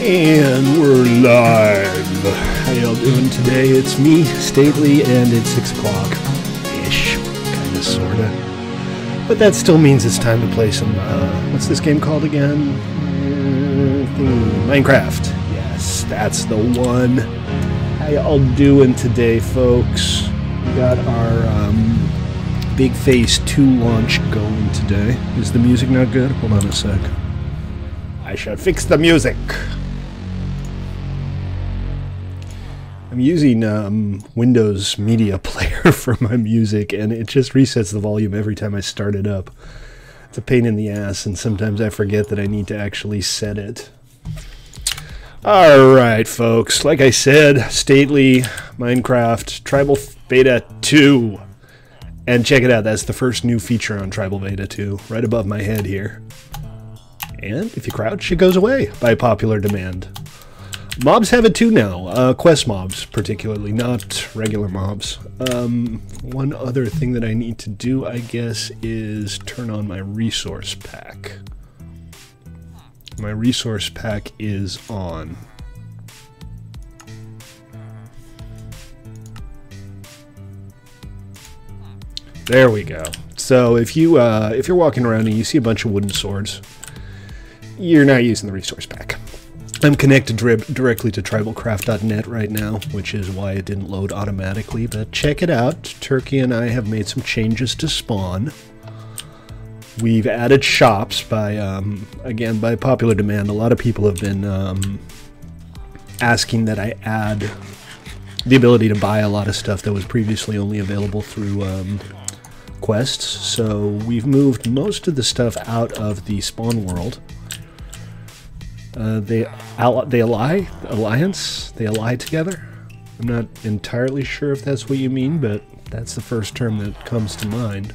And we're live. How y'all doing today? It's me, Stately, and it's 6 o'clock-ish. Kinda, sorta. But that still means it's time to play some, what's this game called again? Minecraft. Yes, that's the one. How y'all doing today, folks? We got our, Big Phase 2 launch going today. Is the music not good? Hold on a sec. I shall fix the music. I'm using Windows Media Player for my music, and it just resets the volume every time I start it up. It's a pain in the ass, and sometimes I forget that I need to actually set it. Alright, folks. Like I said, Stately, Minecraft, Tribal Beta 2. And check it out, that's the first new feature on Tribal Beta 2, right above my head here. And if you crouch, it goes away by popular demand. Mobs have it too now, quest mobs particularly, not regular mobs. One other thing that I need to do, I guess, is turn on my resource pack. My resource pack is on. There we go. So if you're walking around and you see a bunch of wooden swords, you're not using the resource pack. I'm connected directly to tribalcraft.net right now, which is why it didn't load automatically, but check it out. Turkey and I have made some changes to spawn. We've added shops by, again, by popular demand. A lot of people have been asking that I add the ability to buy a lot of stuff that was previously only available through quests. So we've moved most of the stuff out of the spawn world. They ally together. I'm not entirely sure if that's what you mean, but that's the first term that comes to mind.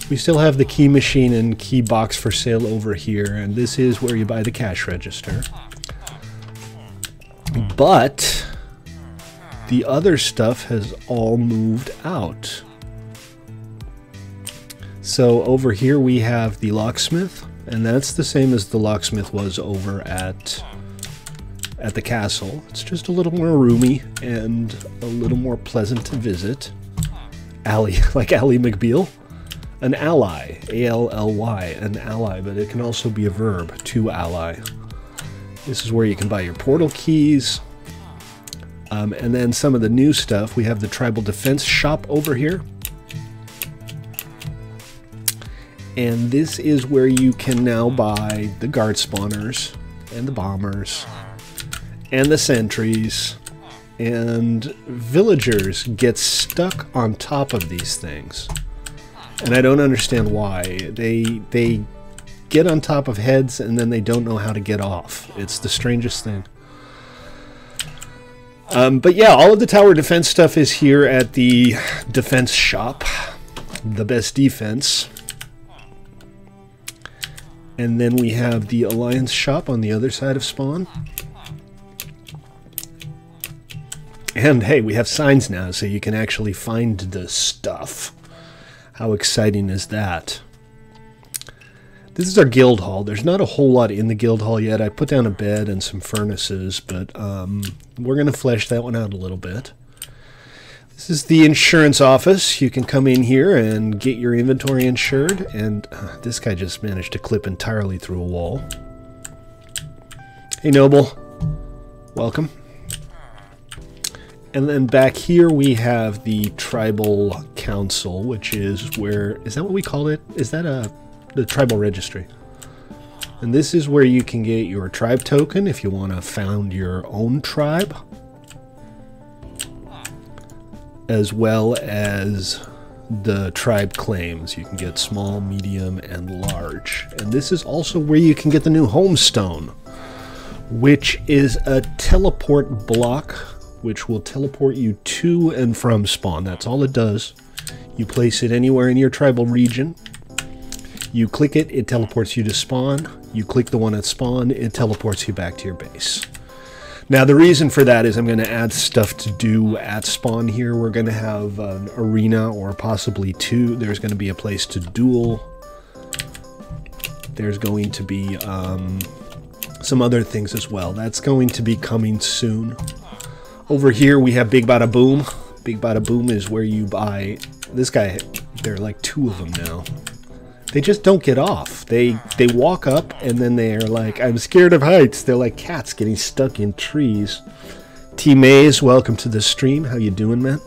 We still have the key machine and key box for sale over here, and this is where you buy the cash register. But the other stuff has all moved out. So over here we have the locksmith. And that's the same as the locksmith was over at the castle. It's just a little more roomy and a little more pleasant to visit. Ally, like Ally McBeal. An ally, A-L-L-Y, an ally, but it can also be a verb, to ally. This is where you can buy your portal keys. And then some of the new stuff. We have the tribal defense shop over here. And this is where you can now buy the guard spawners, and the bombers, and the sentries, and villagers get stuck on top of these things. And I don't understand why. They get on top of heads and then they don't know how to get off. It's the strangest thing. But yeah, all of the tower defense stuff is here at the defense shop. The best defense. And then we have the Alliance shop on the other side of spawn. And hey, we have signs now, so you can actually find the stuff. How exciting is that? This is our guild hall. There's not a whole lot in the guild hall yet. I put down a bed and some furnaces, but we're going to flesh that one out a little bit. This is the insurance office. You can come in here and get your inventory insured, and this guy just managed to clip entirely through a wall. Hey, Noble. Welcome. And then back here we have the Tribal Council, which is where... Is that what we call it? Is that the Tribal Registry? And this is where you can get your tribe token if you want to found your own tribe, as well as the tribe claims. You can get small, medium, and large. And this is also where you can get the new homestone, which is a teleport block, which will teleport you to and from spawn. That's all it does. You place it anywhere in your tribal region. You click it, it teleports you to spawn. You click the one at spawn, it teleports you back to your base. Now the reason for that is I'm going to add stuff to do at spawn here. We're going to have an arena, or possibly two. There's going to be a place to duel. There's going to be some other things as well. That's going to be coming soon. Over here we have Big Bada Boom. Big Bada Boom is where you buy... This guy, there are like 2 of them now. They just don't get off. They walk up and then they're like, I'm scared of heights. They're like cats getting stuck in trees. T Maze, welcome to the stream. How you doing, man?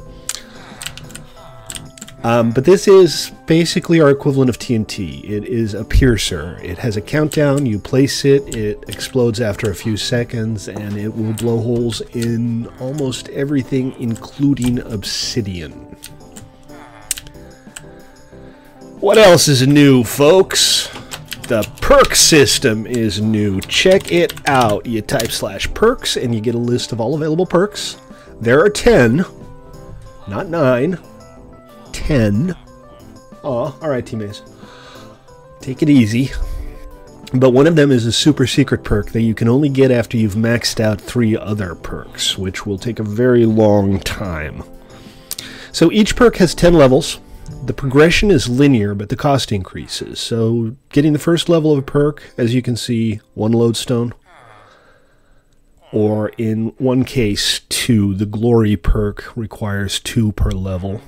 But this is basically our equivalent of TNT. It is a piercer. It has a countdown. You place it, it explodes after a few seconds, and it will blow holes in almost everything, including obsidian. What else is new, folks? The perk system is new. Check it out. You type /perks and you get a list of all available perks. There are 10, not 9. 10. Oh, alright, teammates. Take it easy. But one of them is a super secret perk that you can only get after you've maxed out 3 other perks, which will take a very long time. So each perk has 10 levels. The progression is linear, but the cost increases. So getting the first level of a perk, as you can see, 1 lodestone. Or in one case, 2. The glory perk requires 2 per level.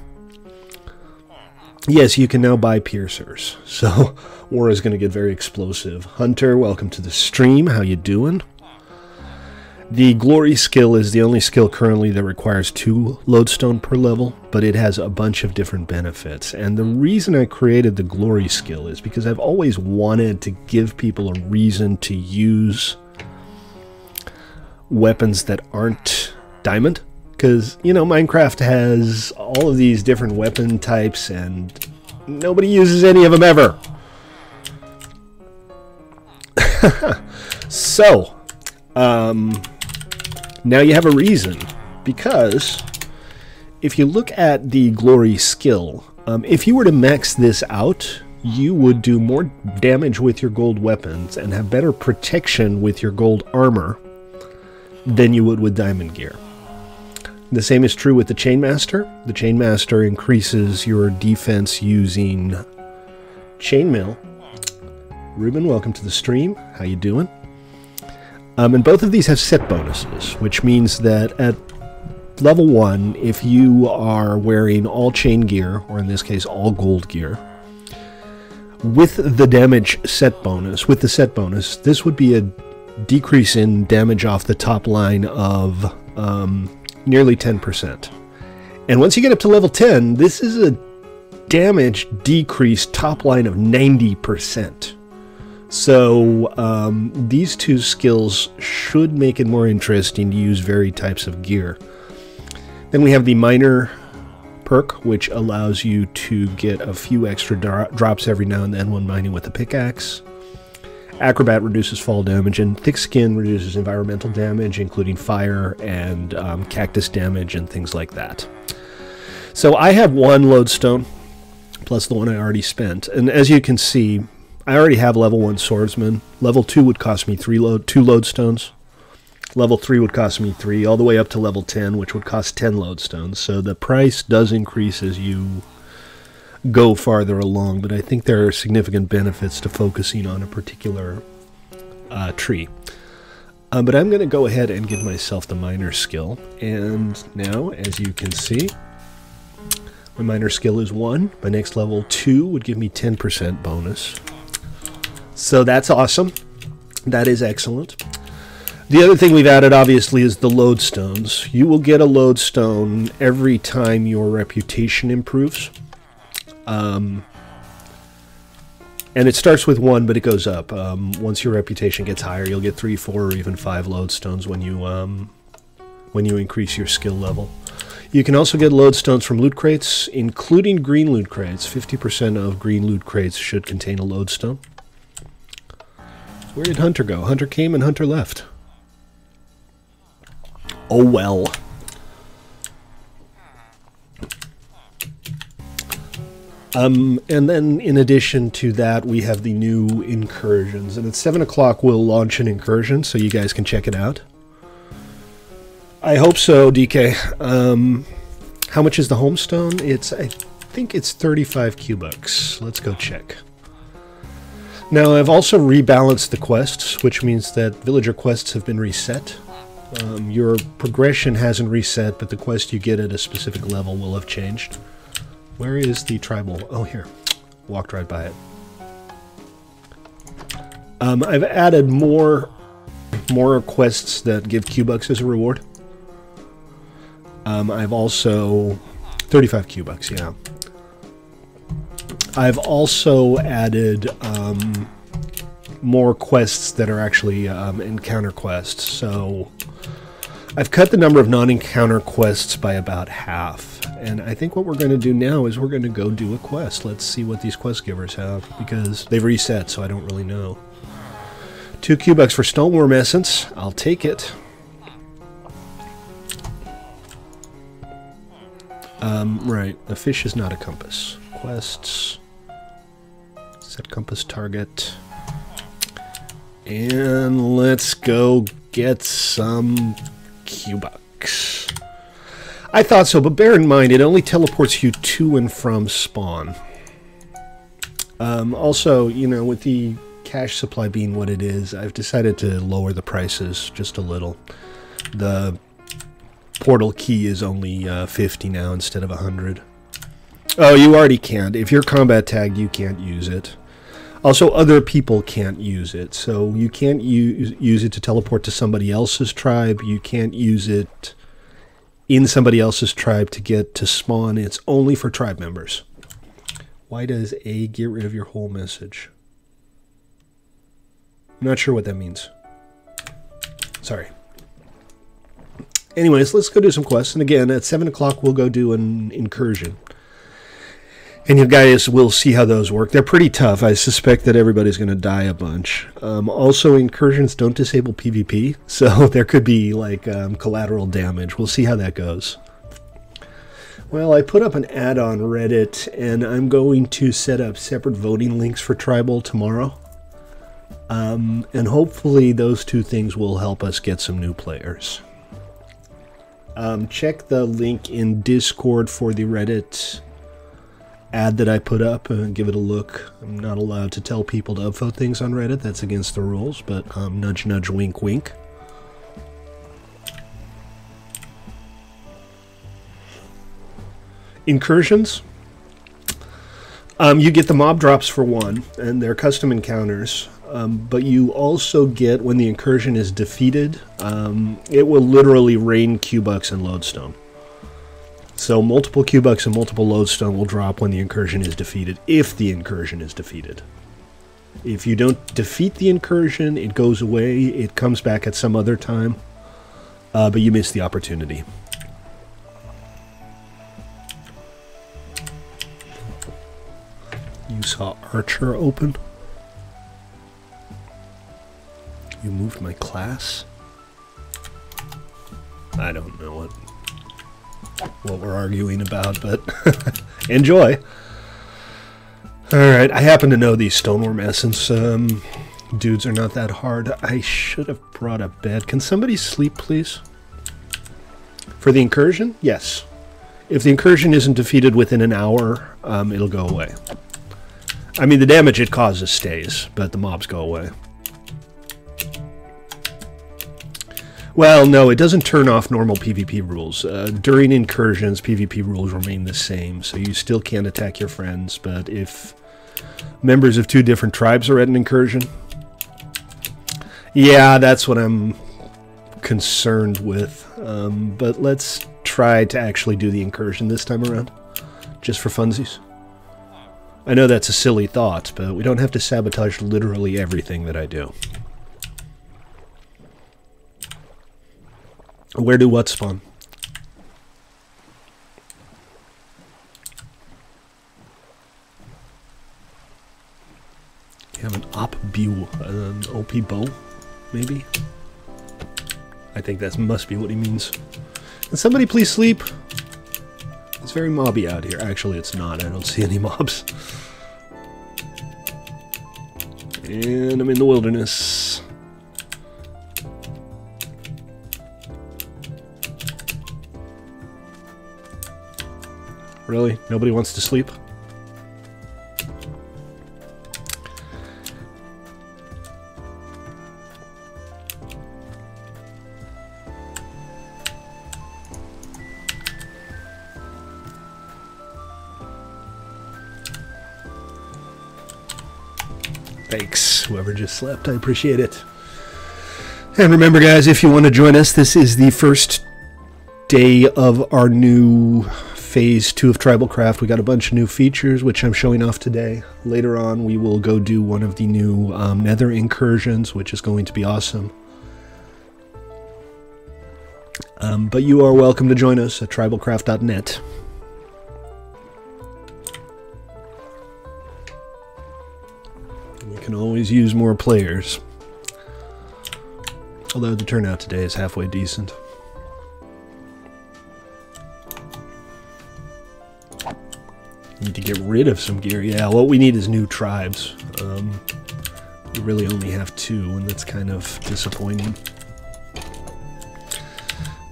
Yes, you can now buy piercers, so war is going to get very explosive. Hunter, welcome to the stream. How you doing? The glory skill is the only skill currently that requires 2 lodestone per level, but it has a bunch of different benefits. And the reason I created the glory skill is because I've always wanted to give people a reason to use weapons that aren't diamond. Because, you know, Minecraft has all of these different weapon types and nobody uses any of them ever. So, now you have a reason. Because if you look at the glory skill, if you were to max this out, you would do more damage with your gold weapons and have better protection with your gold armor than you would with diamond gear. The same is true with the Chainmaster. The Chainmaster increases your defense using Chainmail. Ruben, welcome to the stream. How you doing? And both of these have set bonuses, which means that at level 1, if you are wearing all chain gear, or in this case all gold gear, with the damage set bonus, this would be a decrease in damage off the top line of nearly 10%. And once you get up to level 10, this is a damage decrease top line of 90%. So these 2 skills should make it more interesting to use varied types of gear. Then we have the Miner perk, which allows you to get a few extra drops every now and then when mining with a pickaxe. Acrobat reduces fall damage, and Thick Skin reduces environmental damage, including fire and cactus damage and things like that. So I have 1 lodestone, plus the one I already spent. And as you can see, I already have level 1 swordsman. Level 2 would cost me 2 lodestones. Level 3 would cost me 3, all the way up to level 10, which would cost 10 lodestones. So the price does increase as you go farther along, but I think there are significant benefits to focusing on a particular tree. But I'm going to go ahead and give myself the miner skill, and now, as you can see, my miner skill is 1. My next level 2 would give me 10% bonus. So that's awesome. That is excellent. The other thing we've added, obviously, is the lodestones. You will get a lodestone every time your reputation improves. And it starts with 1, but it goes up. Once your reputation gets higher, you'll get 3, 4, or even 5 lodestones when you increase your skill level. You can also get lodestones from loot crates, including green loot crates. 50% of green loot crates should contain a lodestone. Where did Hunter go? Hunter came and Hunter left. Oh well. And then in addition to that, we have the new Incursions. And at 7 o'clock we'll launch an Incursion, so you guys can check it out. I hope so, DK. How much is the homestone? I think it's 35 Q-bucks. Let's go check. Now I've also rebalanced the quests, which means that villager quests have been reset. Your progression hasn't reset, but the quest you get at a specific level will have changed. Where is the tribal? Oh, here. Walked right by it. I've added more quests that give Q-Bucks as a reward. I've also... 35 Q-Bucks, yeah. I've also added more quests that are actually encounter quests. So I've cut the number of non-encounter quests by about half. And I think what we're going to do now is we're going to go do a quest. Let's see what these quest givers have, because they've reset, so I don't really know. 2 Q-Bucks for Stoneworm Essence. I'll take it. Right. The fish is not a compass. Quests. Set compass target. And let's go get some Q-Bucks. I thought so, but bear in mind, it only teleports you to and from spawn. Also, you know, with the cash supply being what it is, I've decided to lower the prices just a little. The portal key is only 50 now instead of 100. Oh, you already can't. If you're combat tagged, you can't use it. Also, other people can't use it. So you can't use it to teleport to somebody else's tribe. You can't use it in somebody else's tribe to get to spawn. It's only for tribe members. Why does A get rid of your whole message? I'm not sure what that means. Sorry. Anyways, let's go do some quests. And again, at 7 o'clock, we'll go do an incursion. And you guys will see how those work. They're pretty tough. I suspect that everybody's going to die a bunch. Also, incursions don't disable PvP, so there could be like collateral damage. We'll see how that goes. Well, I put up an ad on Reddit, and I'm going to set up separate voting links for Tribal tomorrow. And hopefully those two things will help us get some new players. Check the link in Discord for the Reddit ad that I put up and give it a look. I'm not allowed to tell people to upvote things on Reddit. That's against the rules, but nudge, nudge, wink, wink. Incursions. You get the mob drops for one, and they're custom encounters. But you also get, when the incursion is defeated, it will literally rain Q-Bucks and Lodestone. So multiple Q-Bucks and multiple Lodestone will drop when the incursion is defeated, if the incursion is defeated. If you don't defeat the incursion, it goes away, it comes back at some other time, but you miss the opportunity. You saw Archer open? You moved my class? I don't know what we're arguing about, but enjoy. Alright, I happen to know these Stoneworm Essence dudes are not that hard. I should have brought a bed. Can somebody sleep, please? For the incursion? Yes. If the incursion isn't defeated within an hour, it'll go away. I mean, the damage it causes stays, but the mobs go away. Well, no, it doesn't turn off normal PvP rules. During incursions, PvP rules remain the same, so you still can't attack your friends, but if members of two different tribes are at an incursion... Yeah, that's what I'm concerned with. But let's try to actually do the incursion this time around, just for funsies. I know that's a silly thought, but we don't have to sabotage literally everything that I do. Where do what spawn? You have an OP bow, maybe? I think that must be what he means. Can somebody please sleep? It's very mobby out here. Actually, it's not. I don't see any mobs. And I'm in the wilderness. Really? Nobody wants to sleep? Thanks, whoever just slept. I appreciate it. And remember, guys, if you want to join us, this is the first day of our new Phase 2 of Tribalcraft. We got a bunch of new features, which I'm showing off today. Later on, we will go do one of the new Nether Incursions, which is going to be awesome. But you are welcome to join us at tribalcraft.net. We can always use more players. Although the turnout today is halfway decent. Need to get rid of some gear. Yeah, what we need is new tribes. We really only have 2, and that's kind of disappointing.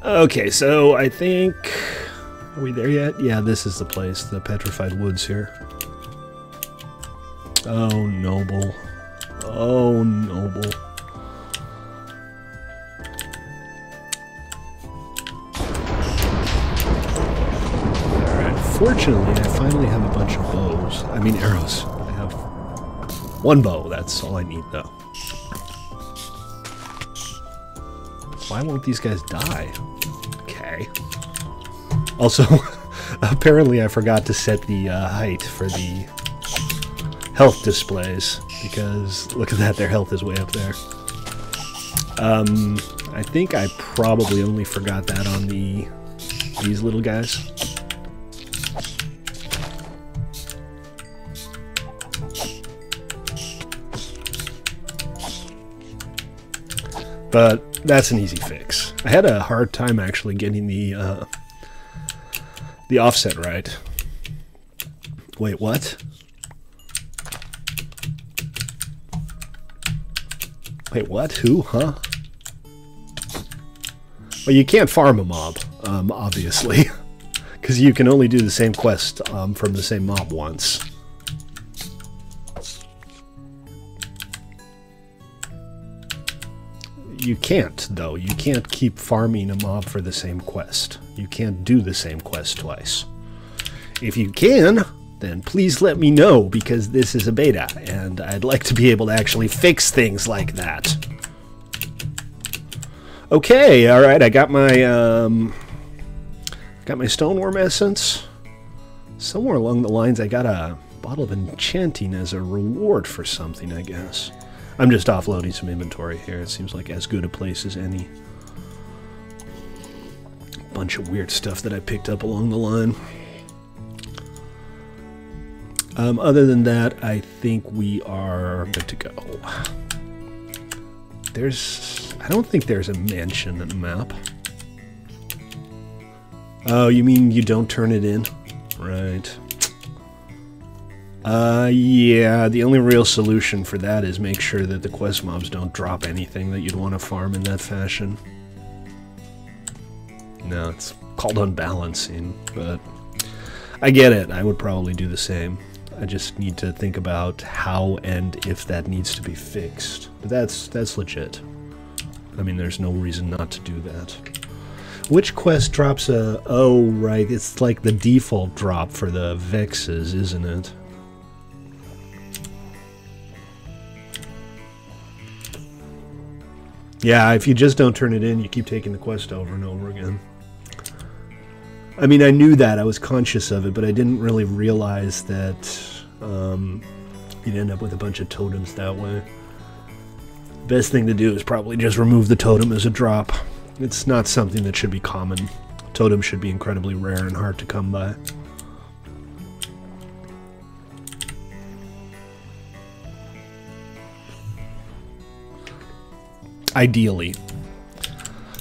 Okay, so I think... Are we there yet? Yeah, this is the place. The Petrified Woods here. Oh, noble. Oh, noble. Fortunately, I finally have a bunch of bows. I mean arrows. I have 1 bow. That's all I need, though. Why won't these guys die? Okay. Also, apparently I forgot to set the height for the health displays, because look at that, their health is way up there. I think I probably only forgot that on these little guys. But that's an easy fix. I had a hard time actually getting the offset right. Wait, what? Wait, what? Who? Huh? Well, you can't farm a mob, obviously, because you can only do the same quest from the same mob once. You can't, though. You can't keep farming a mob for the same quest. You can't do the same quest twice. If you can, then please let me know, because this is a beta, and I'd like to be able to actually fix things like that. Okay, alright, I got my stoneworm essence. Somewhere along the lines I got a bottle of enchanting as a reward for something, I guess. I'm just offloading some inventory here. It seems like as good a place as any. Bunch of weird stuff that I picked up along the line. Other than that, I think we are good to go. I don't think there's a mansion in the map. Oh, you mean you don't turn it in? Right. Yeah, the only real solution for that is make sure that the quest mobs don't drop anything that you'd want to farm in that fashion. No, it's called unbalancing, but I get it. I would probably do the same. I just need to think about how and if that needs to be fixed. But that's legit. I mean, there's no reason not to do that. Which quest drops a... Oh, right, it's like the default drop for the Vexes, isn't it? Yeah, if you just don't turn it in, you keep taking the quest over and over again. I mean, I knew that. I was conscious of it, but I didn't really realize that you'd end up with a bunch of totems that way. Best thing to do is probably just remove the totem as a drop. It's not something that should be common. Totems should be incredibly rare and hard to come by. Ideally.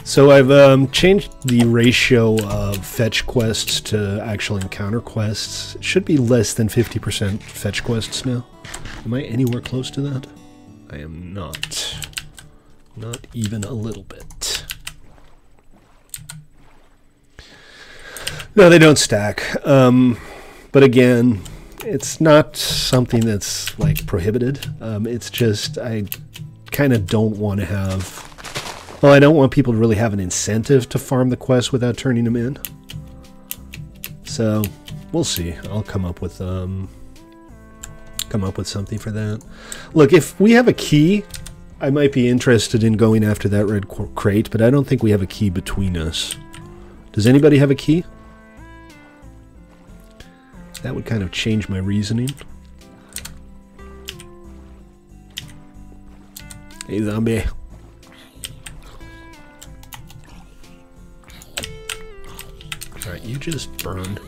So I've changed the ratio of fetch quests to actual encounter quests. It should be less than 50% fetch quests now. Am I anywhere close to that? I am not. Not even a little bit. No, they don't stack. But again, it's not something that's like prohibited. It's just I kind of don't want to have... Well, I don't want people to really have an incentive to farm the quest without turning them in. So, we'll see. I'll come up with Come up with something for that. Look, if we have a key, I might be interested in going after that red crate, but I don't think we have a key between us. Does anybody have a key? That would kind of change my reasoning. Hey, zombie. Alright, you just burned.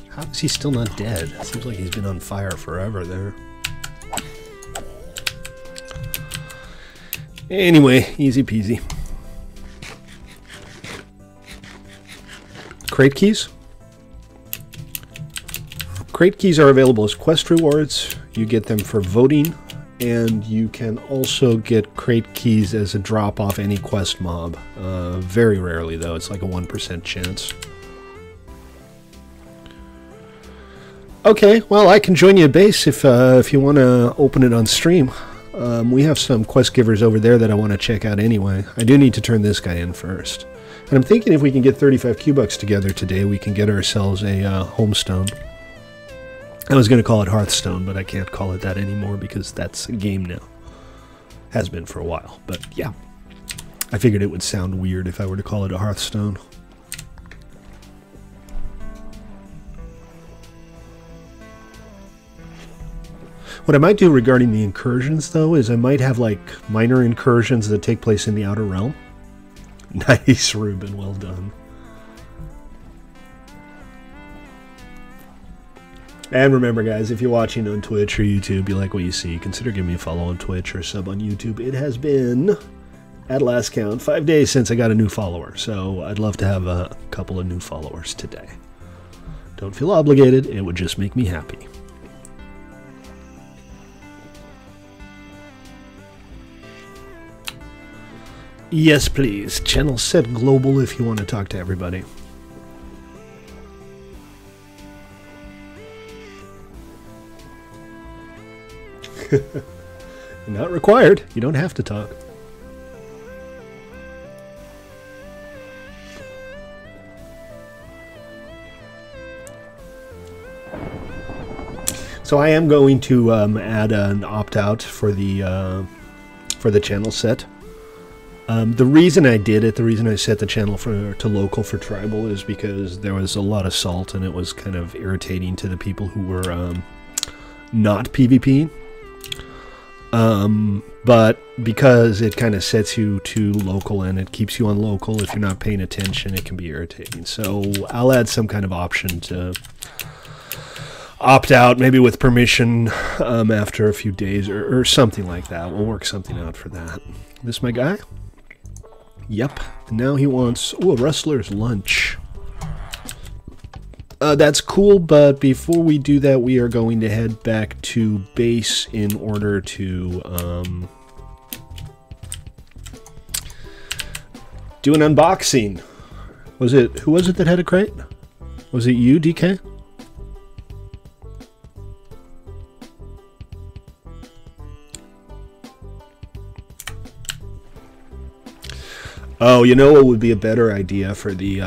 How is he still not dead? It seems like he's been on fire forever there. Anyway, easy peasy. Crate keys? Crate keys are available as quest rewards. You get them for voting, and you can also get crate keys as a drop off any quest mob. Very rarely though, it's like a 1% chance. Okay, well, I can join you at base if you want to open it on stream. We have some quest givers over there that I want to check out anyway. I do need to turn this guy in first. And I'm thinking if we can get 35 Q-Bucks together today, we can get ourselves a homestone. I was going to call it Hearthstone, but I can't call it that anymore because that's a game now. Has been for a while, but yeah. I figured it would sound weird if I were to call it a Hearthstone. What I might do regarding the incursions, though, is I might have, like, minor incursions that take place in the Outer Realm. Nice, Ruben. Well done. And remember, guys, if you're watching on Twitch or YouTube, you like what you see, consider giving me a follow on Twitch or sub on YouTube. It has been, at last count, 5 days since I got a new follower, so I'd love to have a couple of new followers today. Don't feel obligated. It would just make me happy. Yes, please. Channel set global if you want to talk to everybody. Not required. You don't have to talk. So I am going to add an opt-out for the channel set. The reason I did it, the reason I set the channel to local for tribal is because there was a lot of salt and it was kind of irritating to the people who were not PvP. But because it kind of sets you to local and it keeps you on local, if you're not paying attention, it can be irritating. So I'll add some kind of option to opt out, maybe with permission after a few days or something like that. We'll work something out for that. This my guy? Yep. And now he wants, ooh, a rustler's lunch. That's cool, but before we do that, we are going to head back to base in order to do an unboxing. Who was it that had a crate? Was it you, DK? Oh, you know what would be a better idea for the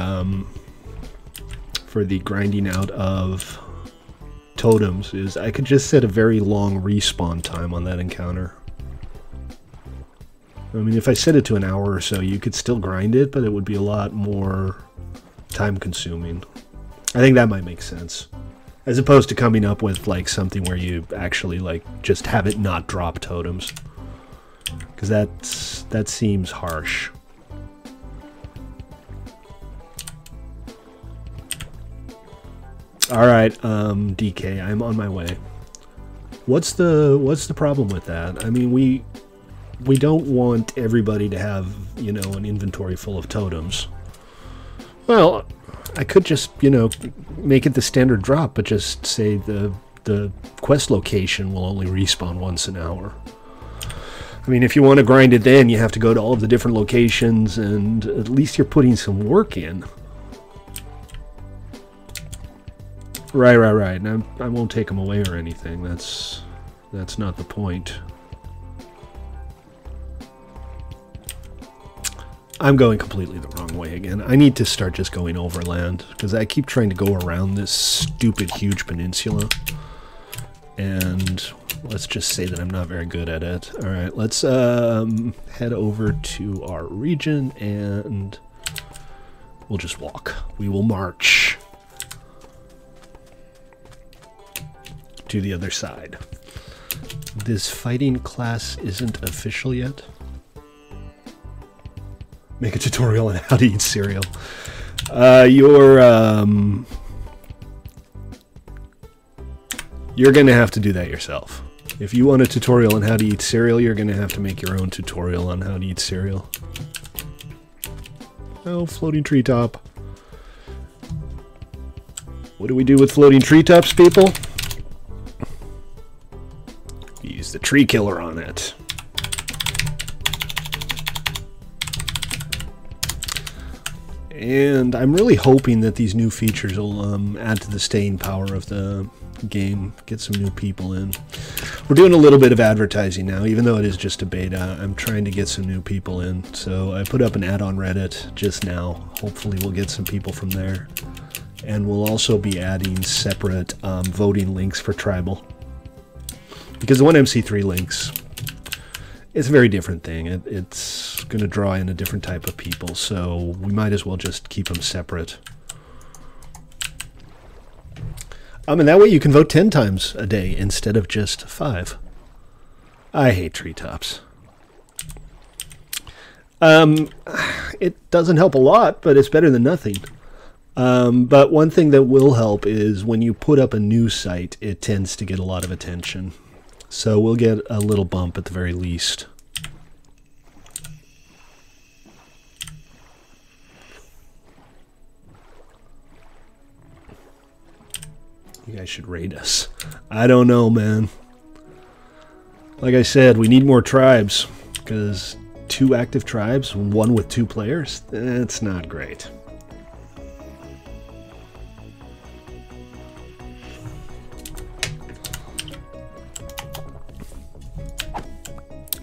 grinding out of totems is I could just set a very long respawn time on that encounter. I mean, if I set it to an hour or so, you could still grind it, but it would be a lot more time consuming. I think that might make sense. As opposed to coming up with like something where you actually like just have it not drop totems. Because that seems harsh. Alright, DK, I'm on my way. What's the problem with that? I mean, we don't want everybody to have, you know, an inventory full of totems. Well, I could just, you know, make it the standard drop, but just say the quest location will only respawn once an hour. I mean, if you want to grind it then, you have to go to all of the different locations, and at least you're putting some work in. Right. And I won't take them away or anything. That's not the point. I'm going completely the wrong way again. I need to start just going overland, because I keep trying to go around this stupid huge peninsula. and let's just say that I'm not very good at it. All right, let's head over to our region, and we'll just walk. We will march to the other side. This fighting class isn't official yet. Make a tutorial on how to eat cereal. You're gonna have to do that yourself. If you want a tutorial on how to eat cereal, you're gonna have to make your own tutorial on how to eat cereal. Oh, floating treetop. What do we do with floating treetops, people? Use the tree killer on it. And I'm really hoping that these new features will add to the staying power of the game, get some new people in. We're doing a little bit of advertising now, even though it is just a beta. I'm trying to get some new people in. So I put up an ad on Reddit just now. Hopefully we'll get some people from there. And we'll also be adding separate voting links for Tribal. Because the 1MC3 links, it's a very different thing. It's going to draw in a different type of people, so we might as well just keep them separate. And that way you can vote 10 times a day instead of just 5. I hate treetops. It doesn't help a lot, but it's better than nothing. But one thing that will help is when you put up a new site, it tends to get a lot of attention. So we'll get a little bump at the very least. You guys should raid us. I don't know, man. Like I said, we need more tribes, because 2 active tribes, 1 with 2 players, that's not great.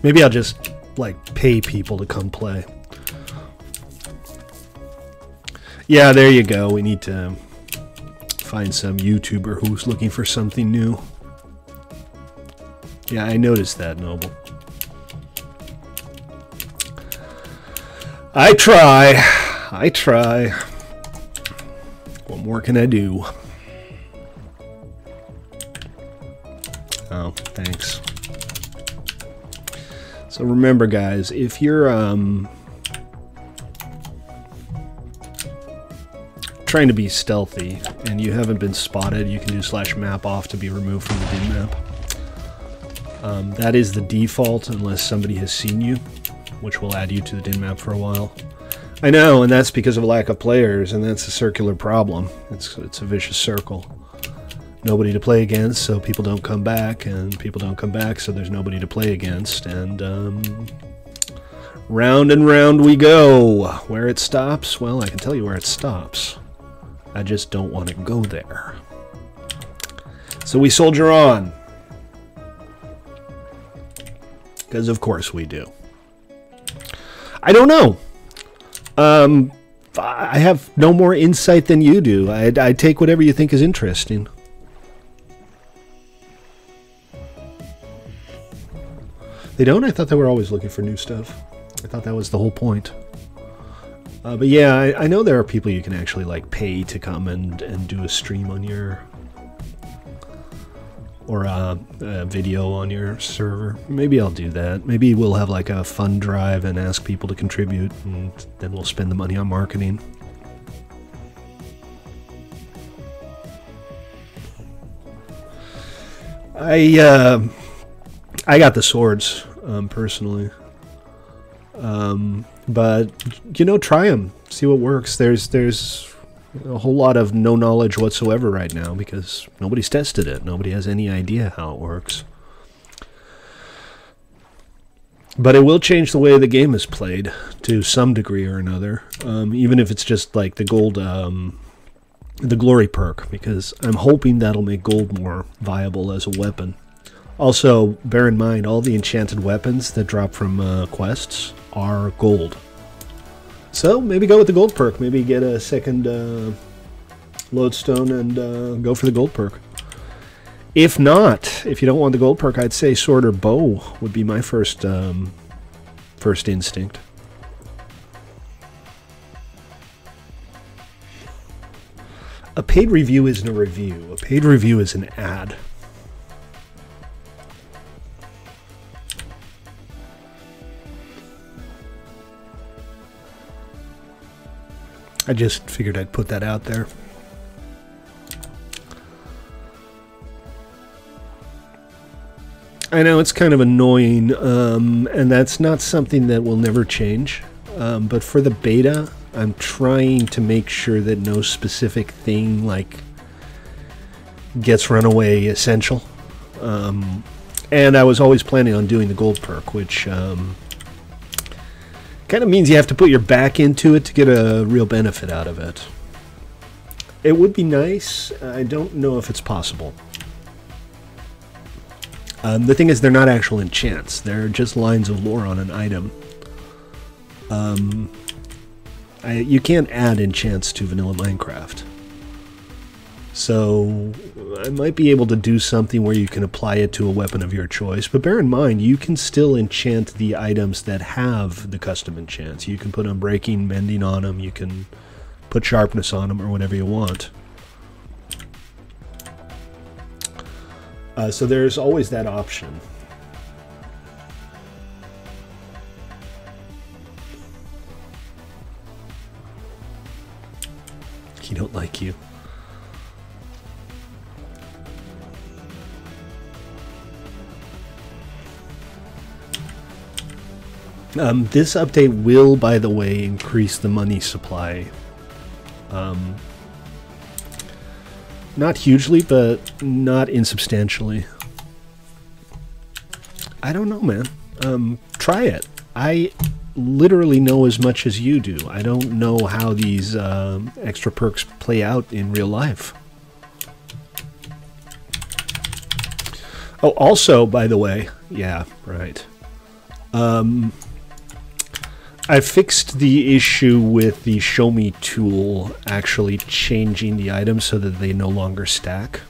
Maybe I'll just, like, pay people to come play. Yeah, there you go. We need to find some YouTuber who's looking for something new. Yeah, I noticed that, Noble. I try. What more can I do? Oh, thanks. So remember, guys, if you're trying to be stealthy and you haven't been spotted, you can do /map off to be removed from the dim map. That is the default unless somebody has seen you, which will add you to the dim map for a while. I know, and that's because of lack of players, and that's a circular problem. It's a vicious circle. Nobody to play against, so people don't come back, and people don't come back, so there's nobody to play against, and round and round we go. Where it stops? Well, I can tell you where it stops. I just don't want to go there. So we soldier on. Because of course we do. I don't know. I have no more insight than you do. I take whatever you think is interesting. They don't? I thought they were always looking for new stuff. I thought that was the whole point. But yeah, I know there are people you can actually like pay to come and do a stream on your... or a video on your server. Maybe I'll do that. Maybe we'll have like a fund drive and ask people to contribute, and then we'll spend the money on marketing. I got the swords, personally. But, you know, try them. See what works. There's a whole lot of no knowledge whatsoever right now because nobody's tested it. Nobody has any idea how it works. But it will change the way the game is played to some degree or another. Even if it's just like the gold, the glory perk, because I'm hoping that'll make gold more viable as a weapon. Also, bear in mind, all the enchanted weapons that drop from quests are gold. So, maybe go with the gold perk. Maybe get a second lodestone and go for the gold perk. If not, if you don't want the gold perk, I'd say sword or bow would be my first instinct. A paid review isn't a review. A paid review is an ad. I just figured I'd put that out there. I know it's kind of annoying, and that's not something that will never change. But for the beta, I'm trying to make sure that no specific thing like gets runaway essential. And I was always planning on doing the gold perk, which kind of means you have to put your back into it to get a real benefit out of it. It would be nice. I don't know if it's possible. The thing is, they're not actual enchants. They're just lines of lore on an item. You can't add enchants to vanilla Minecraft. So I might be able to do something where you can apply it to a weapon of your choice. But bear in mind, you can still enchant the items that have the custom enchants. You can put unbreaking, mending on them. You can put sharpness on them or whatever you want. So there's always that option. He don't like you. This update will, by the way, increase the money supply. Not hugely, but not insubstantially. I don't know, man. Try it. I literally know as much as you do. I don't know how these extra perks play out in real life. Oh, also, by the way, yeah, right. I fixed the issue with the Show Me tool actually changing the items so that they no longer stack.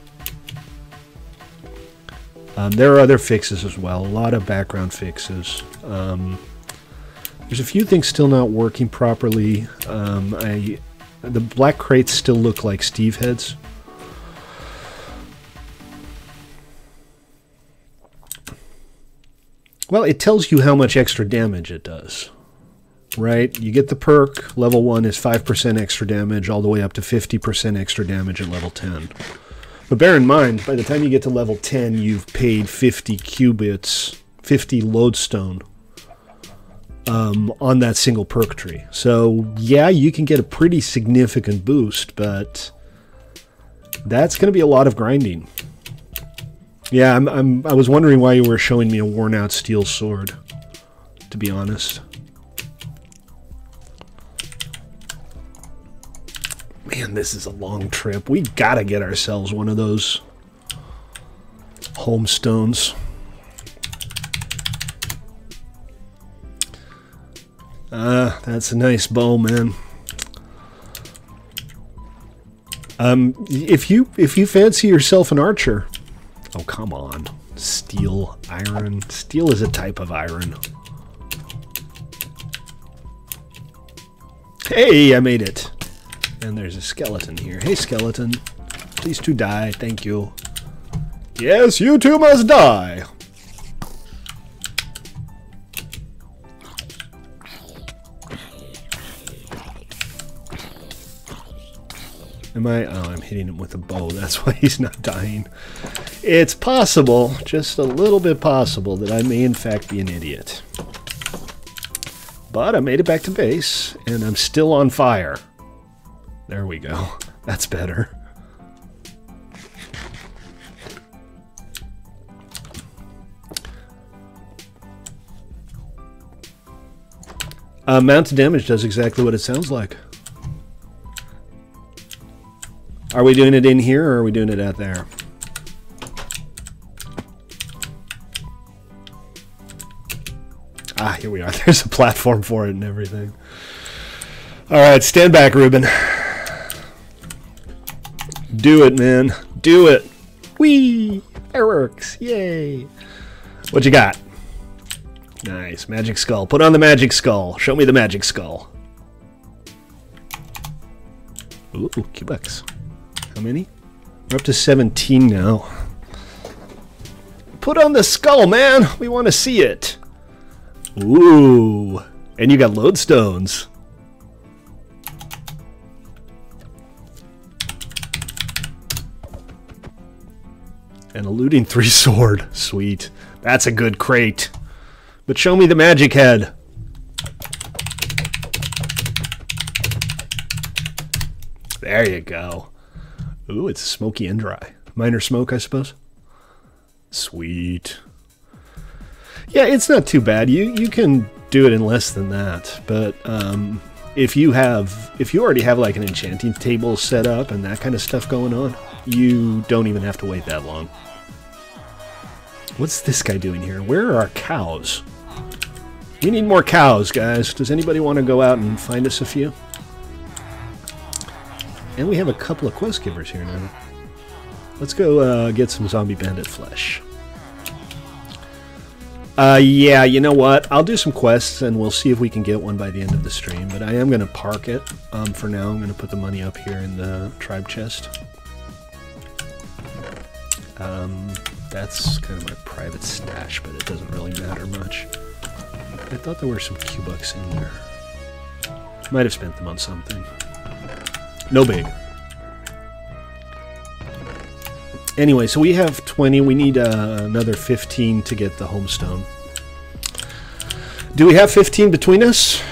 There are other fixes as well, a lot of background fixes. There's a few things still not working properly. The black crates still look like Steve heads. Well, it tells you how much extra damage it does. Right? You get the perk, level 1 is 5% extra damage, all the way up to 50% extra damage at level 10. But bear in mind, by the time you get to level 10, you've paid 50 qubits, 50 lodestone on that single perk tree. So, yeah, you can get a pretty significant boost, but that's going to be a lot of grinding. Yeah, I was wondering why you were showing me a worn-out steel sword, to be honest. Man, this is a long trip. We gotta get ourselves one of those homestones. That's a nice bow, man. If you fancy yourself an archer, oh come on, steel, iron. Steel is a type of iron. Hey, I made it. And there's a skeleton here. Hey, skeleton. Please to die. Thank you. Yes, you too must die. Am I? Oh, I'm hitting him with a bow. That's why he's not dying. It's possible, just a little bit possible, that I may in fact be an idiot. But I made it back to base, and I'm still on fire. There we go. That's better. Mounted damage does exactly what it sounds like. Are we doing it in here, or are we doing it out there? Ah, here we are. There's a platform for it and everything. All right, stand back, Ruben. Do it, man. Do it. Whee! Fireworks! Yay! What you got? Nice. Magic skull. Put on the magic skull. Show me the magic skull. Ooh, Q-Bucks. How many? We're up to 17 now. Put on the skull, man! We want to see it! Ooh! And you got Loadstones. And a looting 3 sword. Sweet. That's a good crate. But show me the magic head. There you go. Ooh, it's smoky and dry. Minor smoke, I suppose. Sweet. Yeah, it's not too bad. You can do it in less than that. But if you already have like an enchanting table set up and that kind of stuff going on, you don't even have to wait that long. What's this guy doing here? Where are our cows? We need more cows, guys. Does anybody want to go out and find us a few? And we have a couple of quest givers here now. Let's go get some zombie bandit flesh. Yeah, you know what? I'll do some quests and we'll see if we can get one by the end of the stream. But I am going to park it for now. I'm going to put the money up here in the tribe chest. That's kind of my private stash, but it doesn't really matter much. I thought there were some Q-Bucks in there. Might have spent them on something. No big. Anyway, so we have 20. We need another 15 to get the homestone. Do we have 15 between us?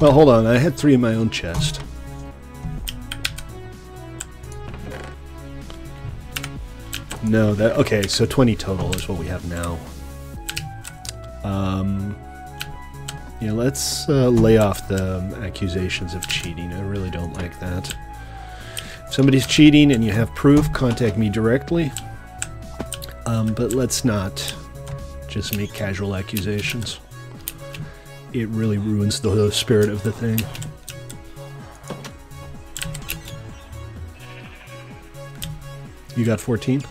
Well, hold on. I had 3 in my own chest. No, that okay, so 20 total is what we have now. Yeah, let's lay off the accusations of cheating. I really don't like that. If somebody's cheating and you have proof, contact me directly. But let's not just make casual accusations. It really ruins the spirit of the thing. You got 14?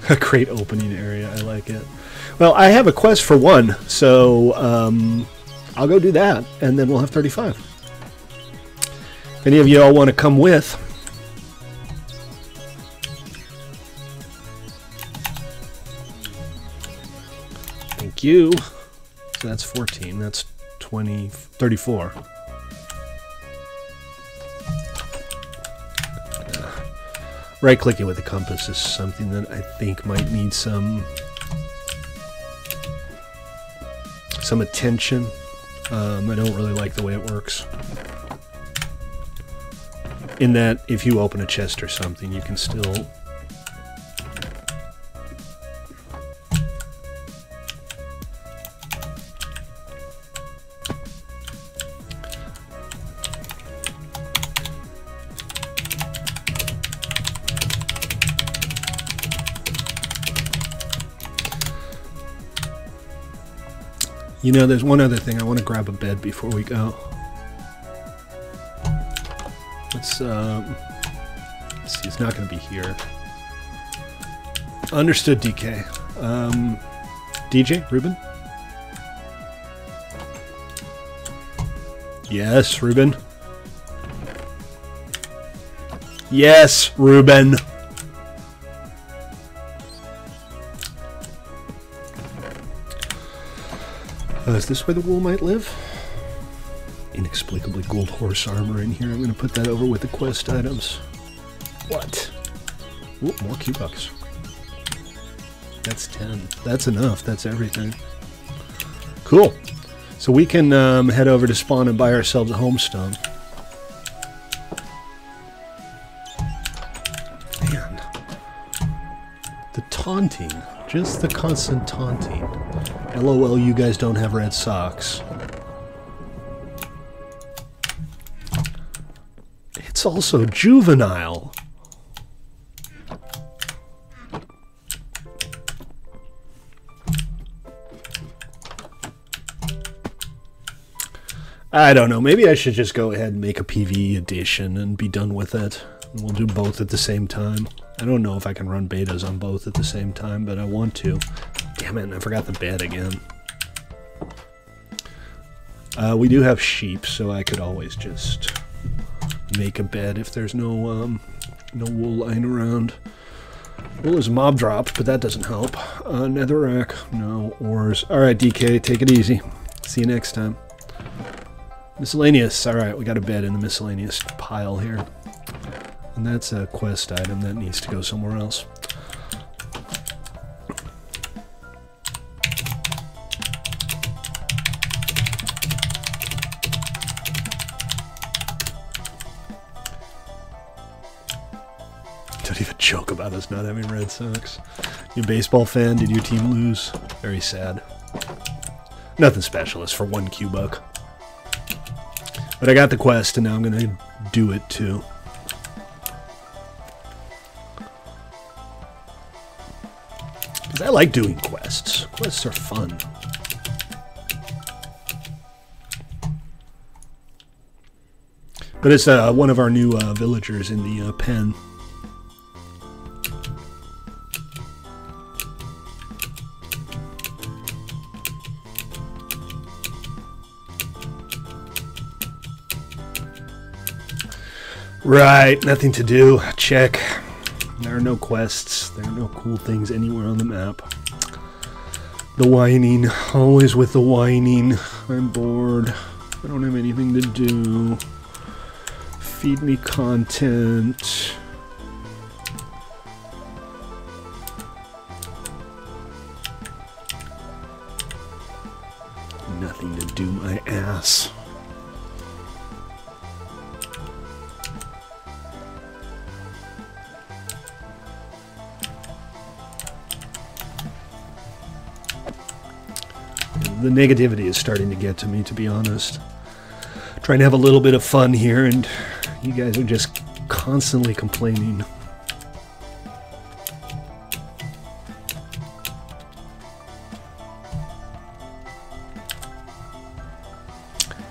A great opening area, I like it. Well, I have a quest for 1, so I'll go do that, and then we'll have 35. If any of you all want to come with, thank you. So that's 14, that's 20, 34. Right-clicking with the compass is something that I think might need some attention. I don't really like the way it works. In that, if you open a chest or something, you can still... You know, there's one other thing. I want to grab a bed before we go. Let's see, it's not going to be here. Understood, DK. DJ, Ruben? Yes, Ruben. Yes, Ruben. Is this where the wool might live? Inexplicably gold horse armor in here. I'm going to put that over with the quest items. What? Ooh, more Q-Bucks. That's 10. That's enough. That's everything. Cool. So we can head over to spawn and buy ourselves a homestone. Man. The taunting. Just the constant taunting. LOL, you guys don't have red socks. It's also juvenile. I don't know. Maybe I should just go ahead and make a PvE edition and be done with it. We'll do both at the same time. I don't know if I can run betas on both at the same time, but I want to. Damn it, I forgot the bed again. We do have sheep, so I could always just make a bed if there's no wool lying around. Wool is mob dropped, but that doesn't help. Netherrack, no. Ores. Alright, DK, take it easy. See you next time. Miscellaneous. Alright, we got a bed in the miscellaneous pile here. And that's a quest item that needs to go somewhere else. Don't even joke about us not having Red Sox. You a baseball fan? Did your team lose? Very sad. Nothing special. It's for 1 Q-buck. But I got the quest, and now I'm going to do it, too. Because I like doing quests. Quests are fun. But it's one of our new villagers in the pen. Right, nothing to do. Check. There are no quests. There are no cool things anywhere on the map. The whining. Always with the whining. I'm bored. I don't have anything to do. Feed me content. Nothing to do, my ass. The negativity is starting to get to me, to be honest. Trying to have a little bit of fun here, and you guys are just constantly complaining.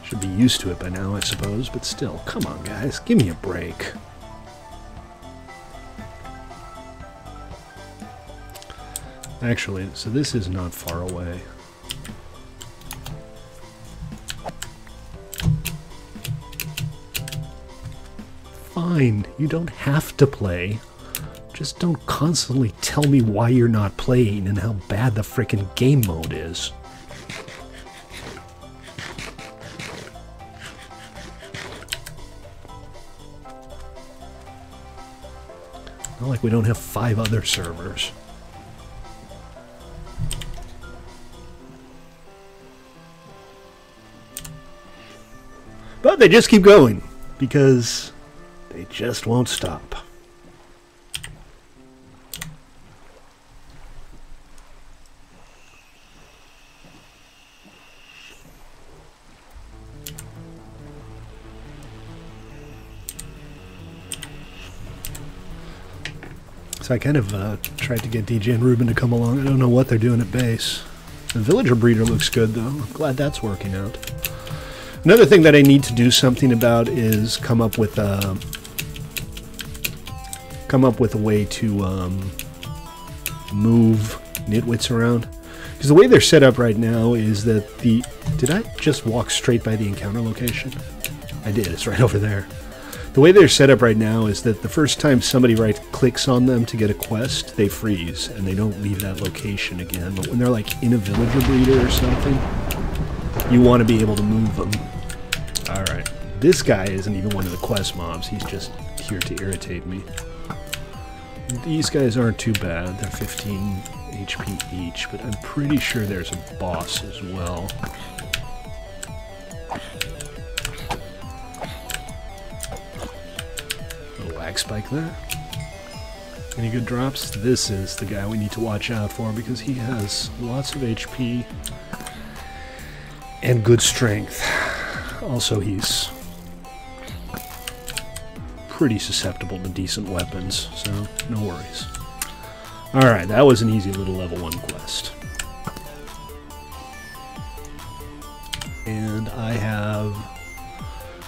Should be used to it by now, I suppose, but still, come on, guys, give me a break. Actually, so this is not far away. Fine, you don't have to play. Just don't constantly tell me why you're not playing and how bad the frickin' game mode is. Not like we don't have 5 other servers. But they just keep going, because they just won't stop. So I kind of tried to get DJ and Ruben to come along. I don't know what they're doing at base. The villager breeder looks good, though. I'm glad that's working out. Another thing that I need to do something about is come up with a way to move nitwits around. Because the way they're set up right now is that the... Did I just walk straight by the encounter location? I did. It's right over there. The way they're set up right now is that the first time somebody right-clicks on them to get a quest, they freeze, and they don't leave that location again. But when they're like in a villager breeder or something, you want to be able to move them. Alright. This guy isn't even one of the quest mobs. He's just here to irritate me. These guys aren't too bad. They're 15 HP each, but I'm pretty sure there's a boss as well. A lag spike there. Any good drops? This is the guy we need to watch out for because he has lots of HP and good strength. Also, he's pretty susceptible to decent weapons, so no worries. Alright, that was an easy little level 1 quest. And I have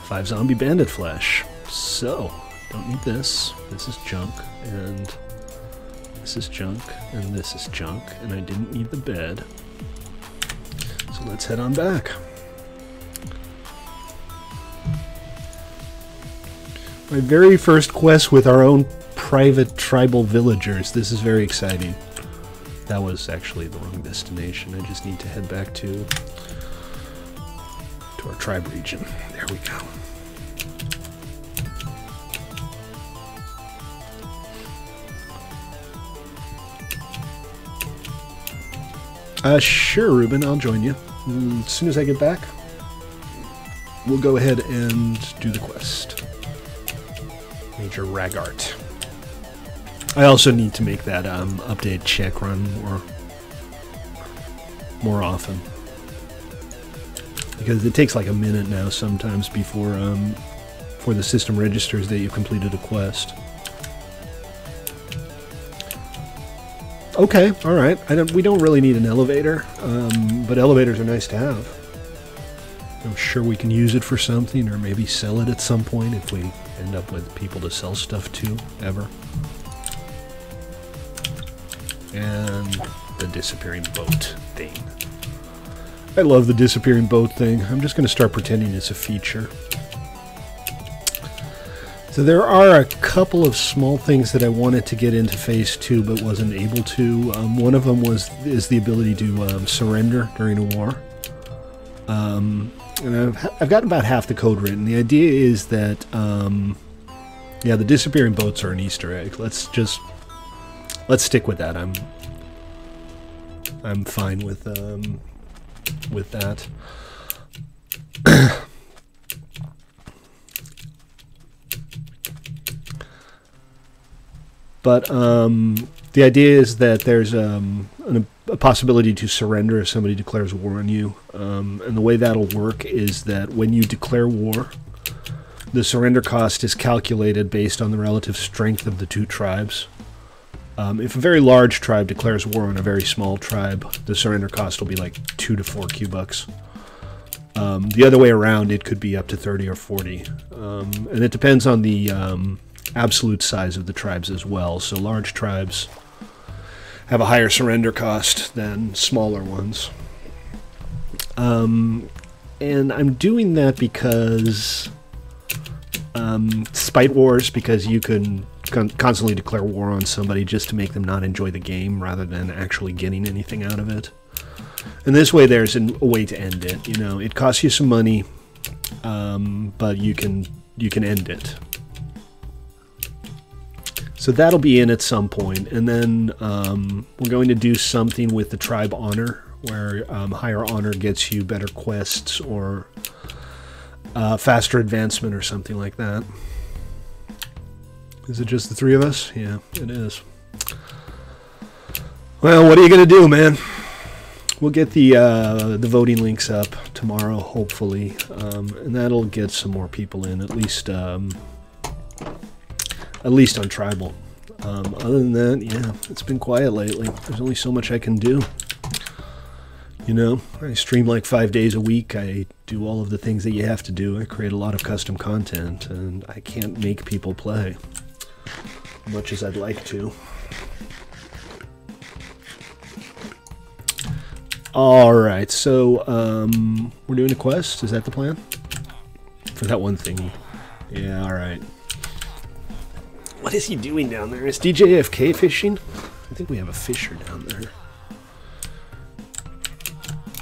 5 zombie bandit flesh. So, Don't need this. This is junk, and this is junk, and this is junk, and I didn't need the bed. So let's head on back. My very first quest with our own private tribal villagers. This is very exciting. That was actually the wrong destination. I just need to head back to our tribe region. There we go. Sure, Ruben, I'll join you. As soon as I get back, we'll go ahead and do the quest. Major Ragart. I also need to make that update check run more often. Because it takes like a minute now sometimes before the system registers that you've completed a quest. Okay, all right. We don't really need an elevator, but elevators are nice to have. I'm sure we can use it for something, or maybe sell it at some point if we end up with people to sell stuff to, ever. And the disappearing boat thing. I love the disappearing boat thing. I'm just going to start pretending it's a feature. So there are a couple of small things that I wanted to get into Phase 2 but wasn't able to. One of them is the ability to surrender during a war. And I've gotten about half the code written. The idea is that, yeah, the disappearing boats are an Easter egg. Let's stick with that. I'm fine with that. But the idea is that there's a possibility to surrender if somebody declares war on you. And the way that'll work is that when you declare war, the surrender cost is calculated based on the relative strength of the two tribes. If a very large tribe declares war on a very small tribe, the surrender cost will be like 2 to 4 Q-bucks. The other way around, it could be up to 30 or 40. And it depends on the absolute size of the tribes as well. So large tribes have a higher surrender cost than smaller ones. And I'm doing that because spite wars, because you can constantly declare war on somebody just to make them not enjoy the game rather than actually getting anything out of it. And this way there's a way to end it. You know, it costs you some money, but you can end it. So that'll be in at some point, and then we're going to do something with the tribe honor, where higher honor gets you better quests or faster advancement or something like that. Is it just the three of us? Yeah, it is. Well, what are you going to do, man? We'll get the voting links up tomorrow, hopefully, and that'll get some more people in, at least on Tribal. Other than that, yeah, it's been quiet lately. There's only so much I can do. You know, I stream like 5 days a week. I do all of the things that you have to do. I create a lot of custom content, and I can't make people play as much as I'd like to. Alright, so we're doing a quest. Is that the plan? For that one thing. Yeah, alright. What is he doing down there? Is DJ AFK fishing? I think we have a fisher down there.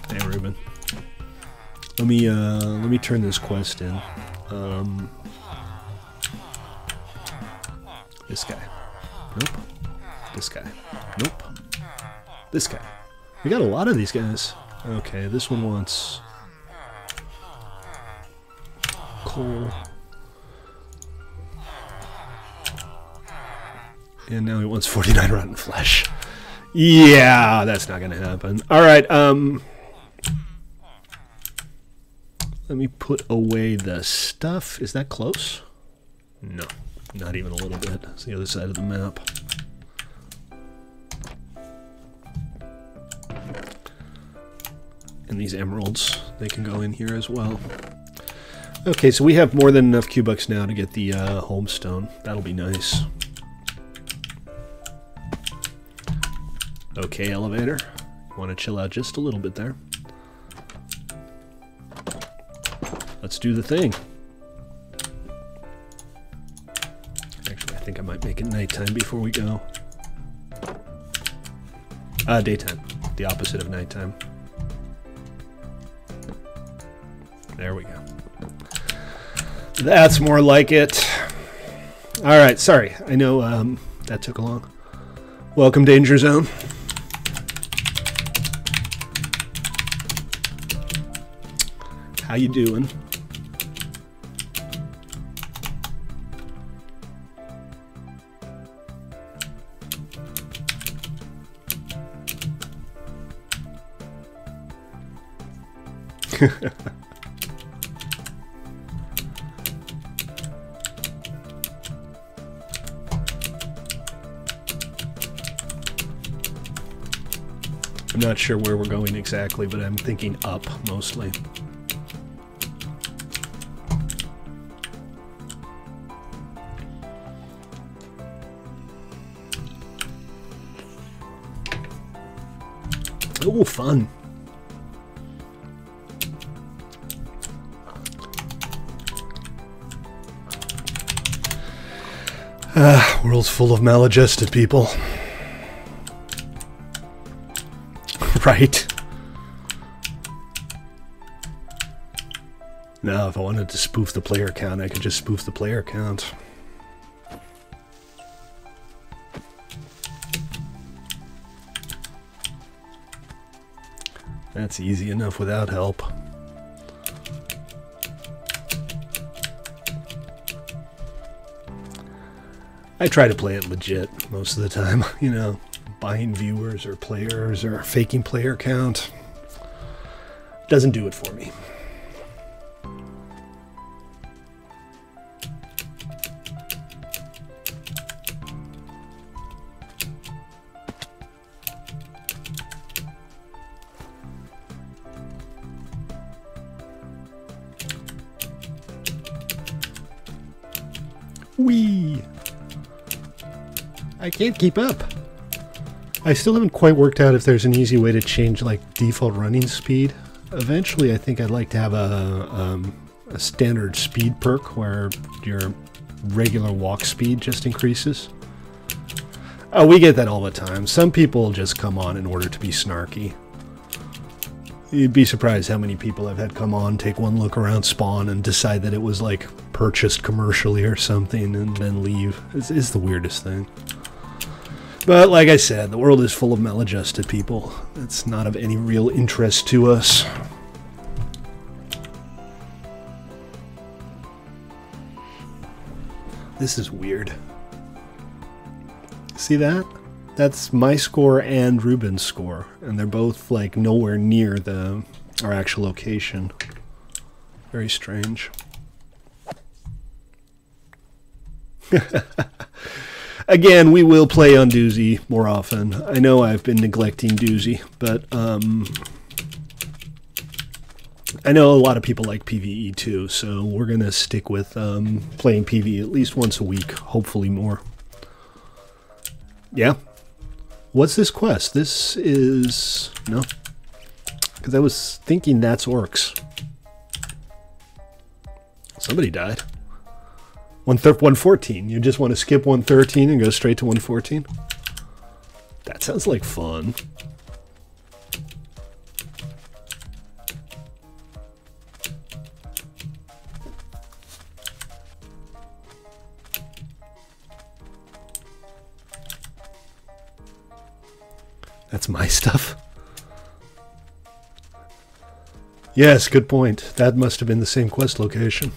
Hey, Ruben. Let me turn this quest in. This guy. Nope. This guy. Nope. This guy. We got a lot of these guys. Okay, this one wants coal. And now he wants 49 rotten flesh. Yeah, that's not going to happen. Alright, let me put away the stuff. Is that close? No, not even a little bit. It's the other side of the map. And these emeralds, they can go in here as well. Okay, so we have more than enough Q-Bucks now to get the homestone. That'll be nice. Okay, elevator. Want to chill out just a little bit there. Let's do the thing. Actually, I think I might make it nighttime before we go. Daytime. The opposite of nighttime. There we go. That's more like it. Alright, sorry. I know that took a long. Welcome, Danger Zone. How you doing? I'm not sure where we're going exactly, but I'm thinking up mostly. Oh, fun. World's full of maladjusted people. Right. Now, if I wanted to spoof the player count, I could just spoof the player count. That's easy enough without help. I try to play it legit most of the time, you know, buying viewers or players or faking player count. Doesn't do it for me. Whee! I can't keep up. I still haven't quite worked out if there's an easy way to change like default running speed. Eventually I think I'd like to have a standard speed perk where your regular walk speed just increases. Oh, we get that all the time. Some people just come on in order to be snarky. You'd be surprised how many people I've had come on, take one look around spawn, and decide that it was like purchased commercially or something, and then leave. It's the weirdest thing. But like I said, the world is full of maladjusted people. It's not of any real interest to us. This is weird. See that? That's my score and Ruben's score, and they're both like nowhere near our actual location. Very strange. Again, we will play on Doozy more often. I know I've been neglecting Doozy, but I know a lot of people like PvE too, so we're going to stick with playing PvE at least once a week, hopefully more. Yeah. What's this quest? This is... no. Because I was thinking that's orcs. Somebody died. 114. You just want to skip 113 and go straight to 114? That sounds like fun. That's my stuff. Yes, good point. That must have been the same quest location.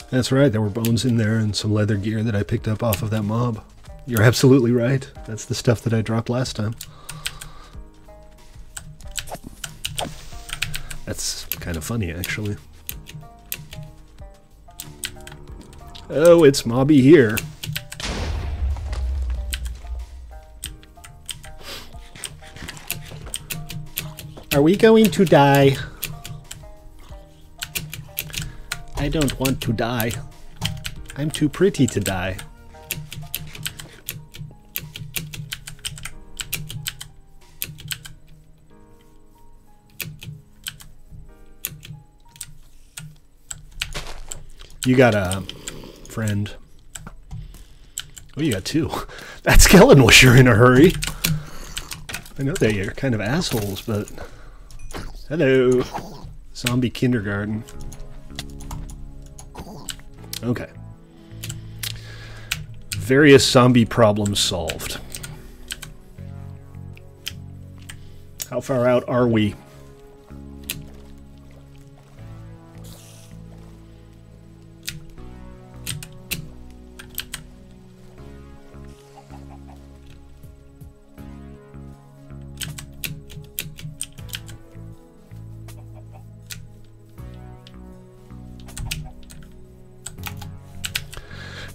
That's right, there were bones in there and some leather gear that I picked up off of that mob. You're absolutely right. That's the stuff that I dropped last time. That's kind of funny, actually. Oh, it's Mobby here. Are we going to die? I don't want to die. I'm too pretty to die. You got a friend. Oh, you got two. That skeleton was sure in a hurry. I know they are kind of assholes, but... Hello. Zombie kindergarten. Okay. Various zombie problems solved. How far out are we?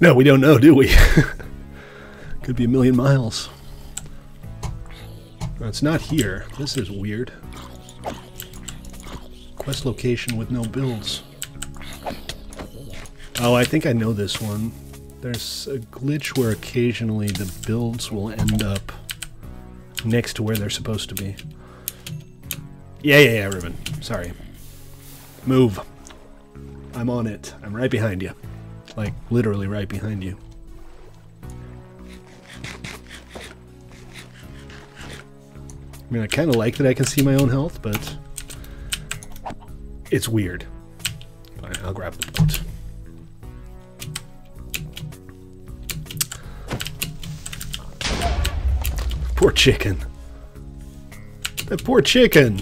No, we don't know, do we? Could be a million miles. No, it's not here. This is weird. Quest location with no builds. Oh, I think I know this one. There's a glitch where occasionally the builds will end up next to where they're supposed to be. Yeah, Ruben. Sorry. Move. I'm on it. I'm right behind you. Like, literally right behind you. I mean, I kind of like that I can see my own health, but it's weird. Fine, I'll grab the boat. Poor chicken. That poor chicken.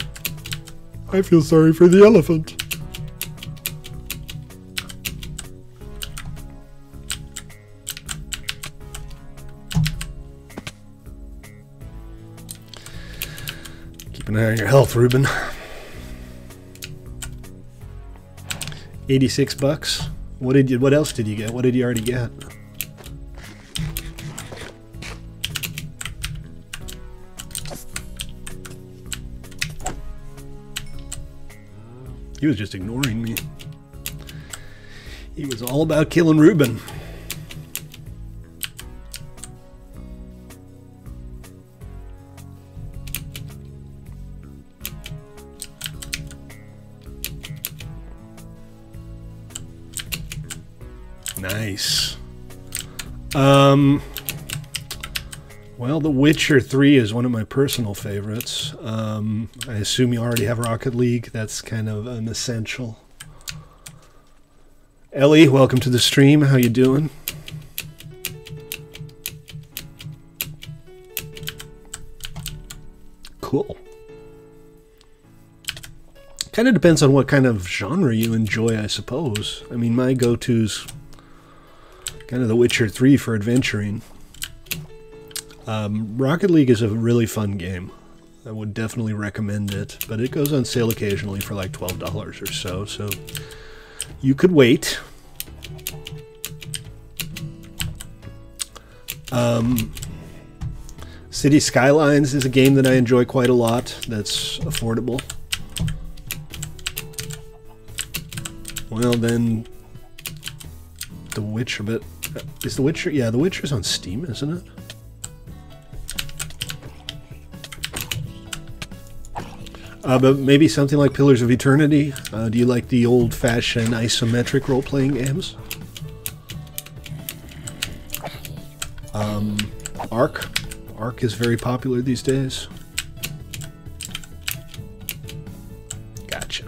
I feel sorry for the elephant. Keep an eye on your health, Ruben. 86 bucks. What else did you get? What did you already get? He was just ignoring me. He was all about killing Ruben. Nice. Well, The Witcher 3 is one of my personal favorites. I assume you already have Rocket League. That's kind of an essential. Ellie, welcome to the stream. How you doing? Cool. Kind of depends on what kind of genre you enjoy, I suppose. I mean, my go-to's kind of The Witcher 3 for adventuring. Rocket League is a really fun game. I would definitely recommend it, but it goes on sale occasionally for like $12 or so, so you could wait. City Skylines is a game that I enjoy quite a lot. That's affordable. Well, then The Witcher, but is The Witcher? Yeah, The Witcher's on Steam, isn't it? But maybe something like Pillars of Eternity. Do you like the old-fashioned isometric role-playing games? Ark. Ark is very popular these days. Gotcha.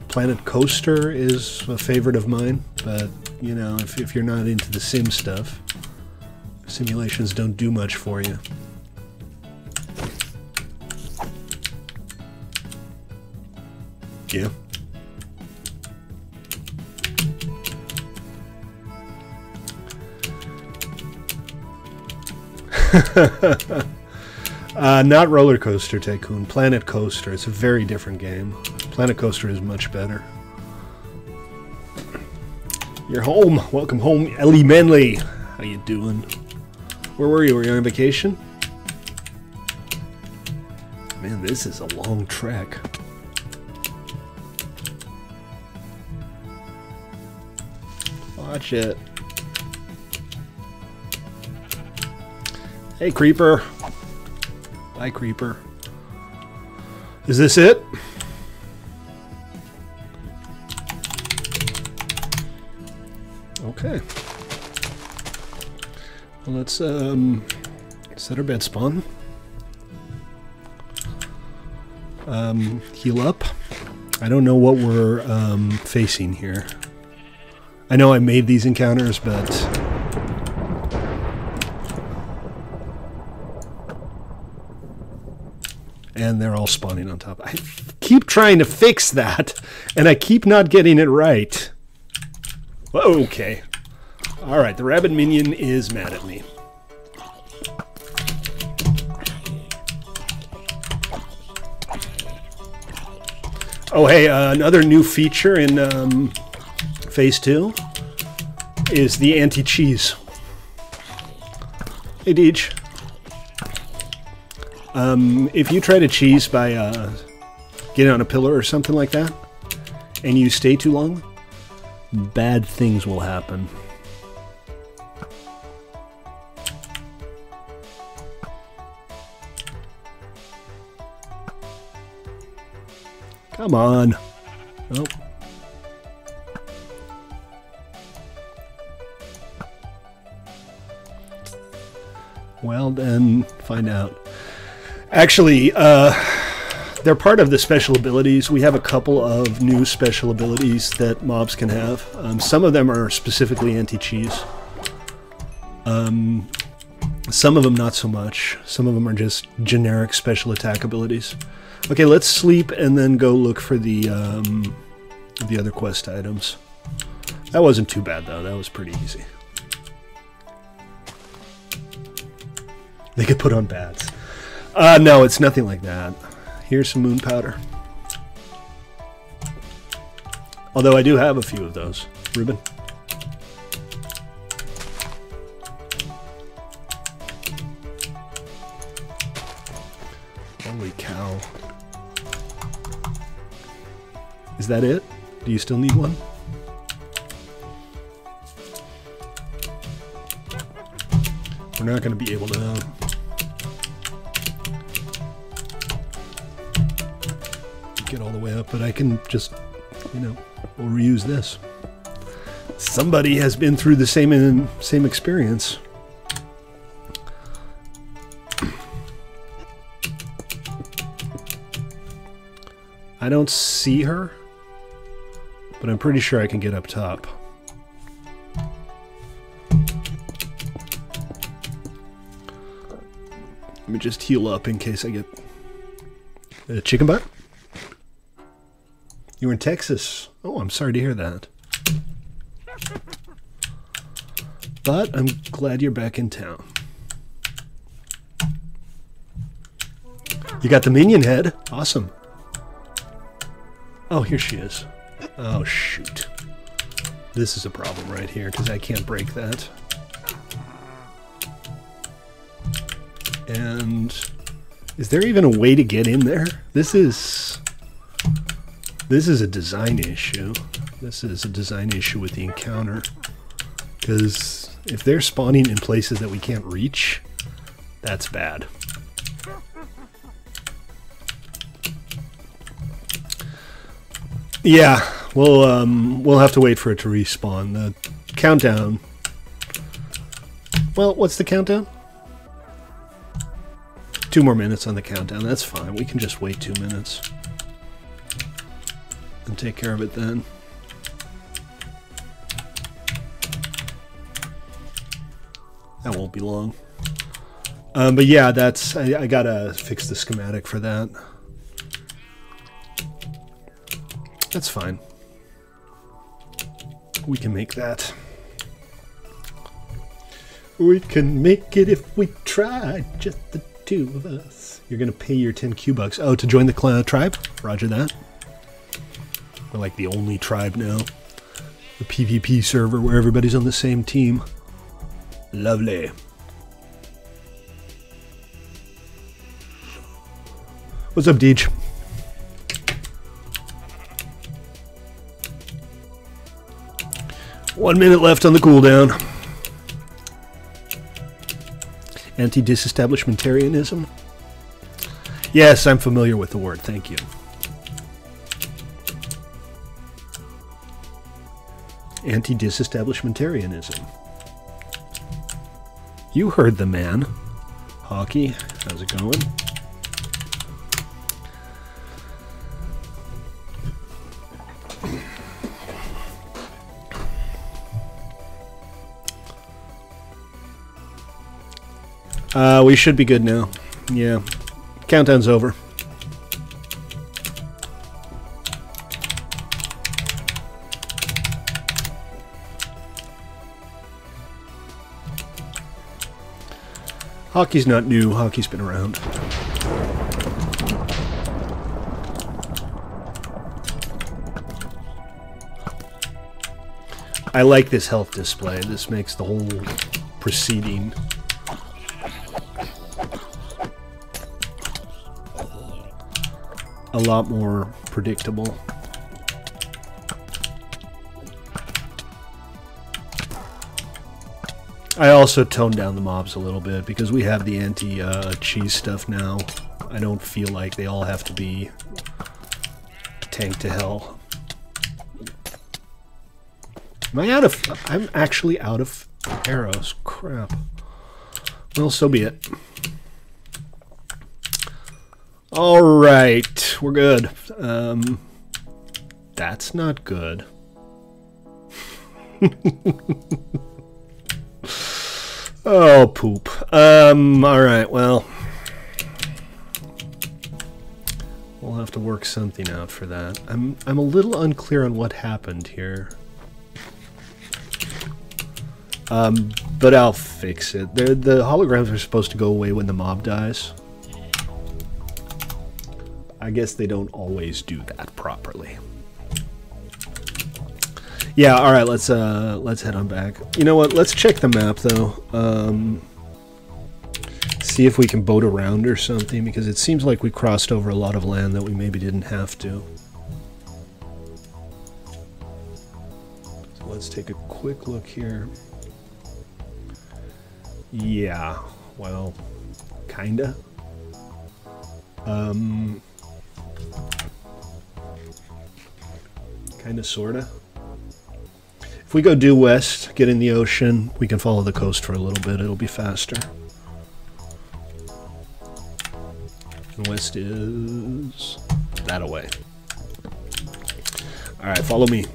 Planet Coaster is a favorite of mine, but, you know, if you're not into the sim stuff, simulations don't do much for you. Yeah. Not Roller Coaster Tycoon, Planet Coaster. It's a very different game. Planet Coaster is much better. You're home. Welcome home, Ellie Manley. How you doing? Where were you? Were you on vacation? Man, this is a long trek. Watch it. Hey, Creeper. Bye, Creeper. Is this it? Okay. Well, let's set our bed spawn. Heal up. I don't know what we're facing here. I know I made these encounters, but and they're all spawning on top. I keep trying to fix that, and I keep not getting it right. Okay. All right, the rabbit minion is mad at me. Oh, hey, another new feature in Phase 2 is the anti-cheese. Hey, Deej. If you try to cheese by getting on a pillar or something like that, and you stay too long, bad things will happen. Come on. Oh. Well, then, find out. Actually, they're part of the special abilities. We have a couple of new special abilities that mobs can have. Some of them are specifically anti-cheese. Some of them not so much. Some of them are just generic special attack abilities. Okay, let's sleep and then go look for the other quest items. That wasn't too bad, though. That was pretty easy. They could put on bats. No, it's nothing like that. Here's some moon powder. Although I do have a few of those. Ruben? Holy cow. Is that it? Do you still need one? We're not going to be able to get all the way up, but I can just, you know, we'll reuse this. Somebody has been through the same experience. I don't see her, but I'm pretty sure I can get up top. Let me just heal up in case I get a chicken butt. You were in Texas. Oh, I'm sorry to hear that. But I'm glad you're back in town. You got the minion head. Awesome. Oh, here she is. Oh, shoot. This is a problem right here, because I can't break that. And is there even a way to get in there? This is a design issue. This is a design issue with the encounter. Because if they're spawning in places that we can't reach, that's bad. Yeah, we'll have to wait for it to respawn. The countdown. Well, what's the countdown? 2 more minutes on the countdown. That's fine. We can just wait 2 minutes and take care of it then. That won't be long. But yeah, that's I gotta fix the schematic for that. That's fine. We can make that. We can make it if we try, just the 2 of us. You're gonna pay your 10 Q-bucks. Oh, to join the tribe? Roger that. We're like the only tribe now. The PvP server where everybody's on the same team. Lovely. What's up, Deej? One minute left on the cooldown. Anti-disestablishmentarianism? Yes, I'm familiar with the word, thank you. Anti-disestablishmentarianism. You heard the man. Hockey, how's it going? We should be good now. Yeah. Countdown's over. Hockey's not new. Hockey's been around. I like this health display. This makes the whole proceeding a lot more predictable. I also toned down the mobs a little bit because we have the anti-cheese stuff now. I don't feel like they all have to be tanked to hell. Am I out of... I'm actually out of arrows. Crap. Well, so be it. Alright, we're good. That's not good. Oh, poop. Alright, well. We'll have to work something out for that. I'm a little unclear on what happened here. But I'll fix it. The holograms are supposed to go away when the mob dies. I guess they don't always do that properly. Yeah, all right, let's head on back. You know what? Let's check the map though. See if we can boat around or something, because it seems like we crossed over a lot of land that we maybe didn't have to. So let's take a quick look here. Yeah, well, kinda. Kinda, sorta. If we go due west, get in the ocean, we can follow the coast for a little bit. It'll be faster. And west is that away. All right, follow me.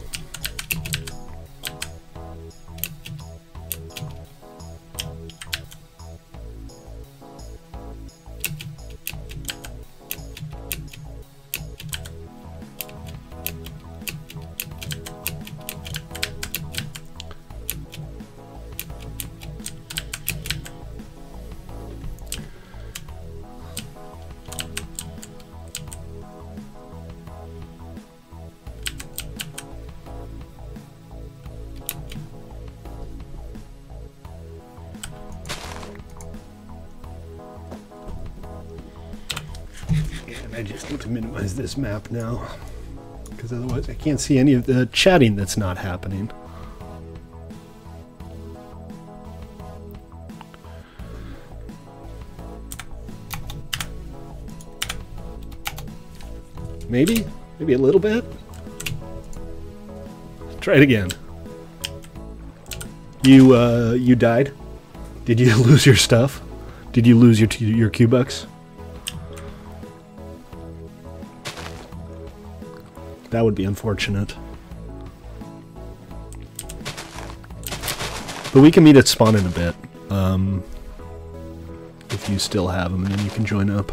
I just need to minimize this map now, because otherwise I can't see any of the chatting that's not happening. Maybe a little bit. Try it again. You died? Did you lose your stuff? Did you lose your Q-Bucks? That would be unfortunate. But we can meet at spawn in a bit. If you still have them, and then you can join up.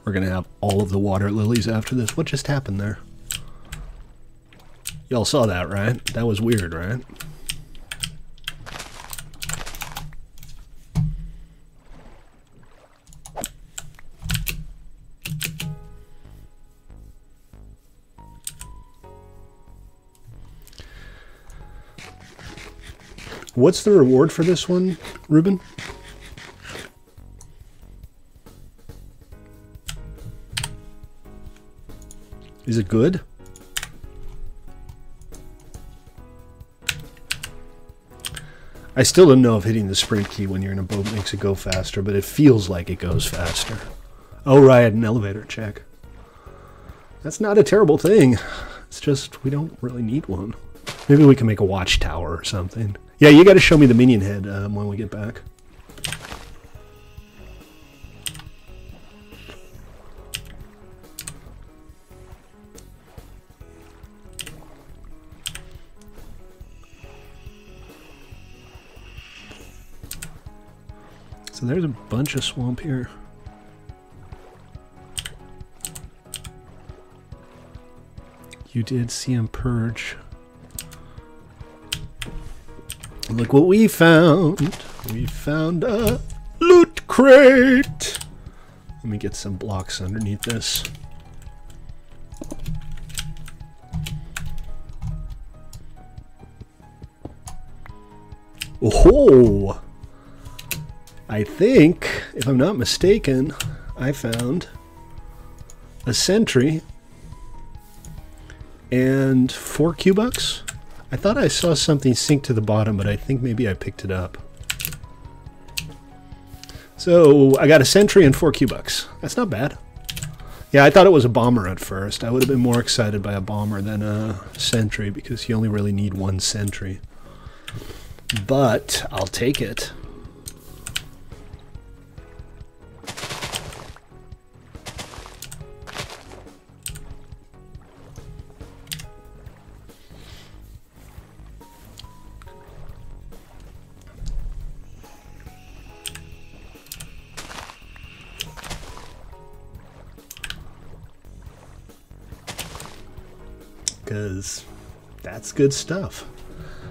We're gonna have all of the water lilies after this. What just happened there? Y'all saw that, right? That was weird, right? What's the reward for this one? Ruben? Is it good? I still don't know if hitting the sprint key when you're in a boat makes it go faster, but it feels like it goes faster. Oh, right, an elevator check. That's not a terrible thing. It's just we don't really need one. Maybe we can make a watchtower or something. Yeah, you got to show me the minion head when we get back. So there's a bunch of swamp here. You did see him purge. Look what we found. We found a loot crate. Let me get some blocks underneath this. Oh! I think, if I'm not mistaken, I found a sentry and 4 Q-Bucks. I thought I saw something sink to the bottom, but I think maybe I picked it up. So I got a sentry and 4 Q-Bucks. That's not bad. Yeah, I thought it was a bomber at first. I would have been more excited by a bomber than a sentry because you only really need 1 sentry. But I'll take it. Because that's good stuff.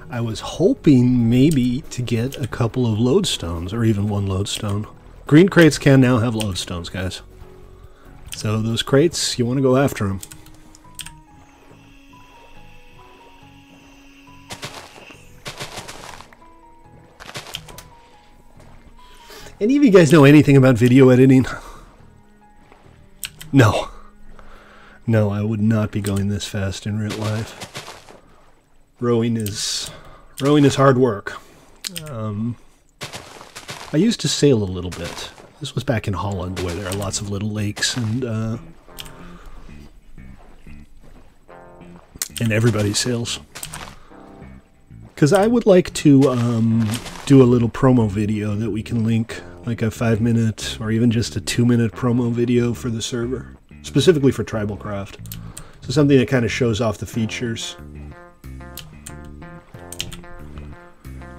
I was hoping maybe to get a couple of loadstones, or even 1 lodestone. Green crates can now have loadstones, guys. So those crates, you want to go after them. Any of you guys know anything about video editing? No. No, I would not be going this fast in real life. Rowing is hard work. I used to sail a little bit. This was back in Holland, where there are lots of little lakes, and everybody sails. Because I would like to do a little promo video that we can link, like a 5-minute or even just a 2-minute promo video for the server. Specifically for Tribal Craft. So something that kind of shows off the features.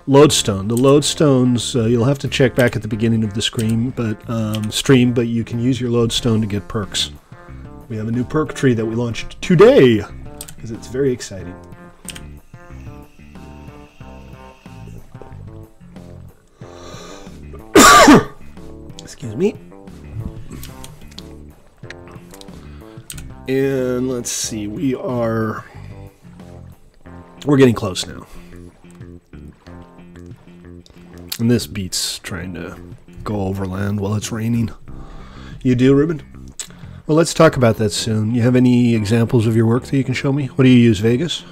Lodestone. The Lodestones, you'll have to check back at the beginning of the stream, but you can use your Lodestone to get perks. We have a new perk tree that we launched today, because it's very exciting. Excuse me. And let's see, we're getting close now. And this beats trying to go overland while it's raining. You do, Ruben? Well, let's talk about that soon. You have any examples of your work that you can show me? What do you use, Vegas?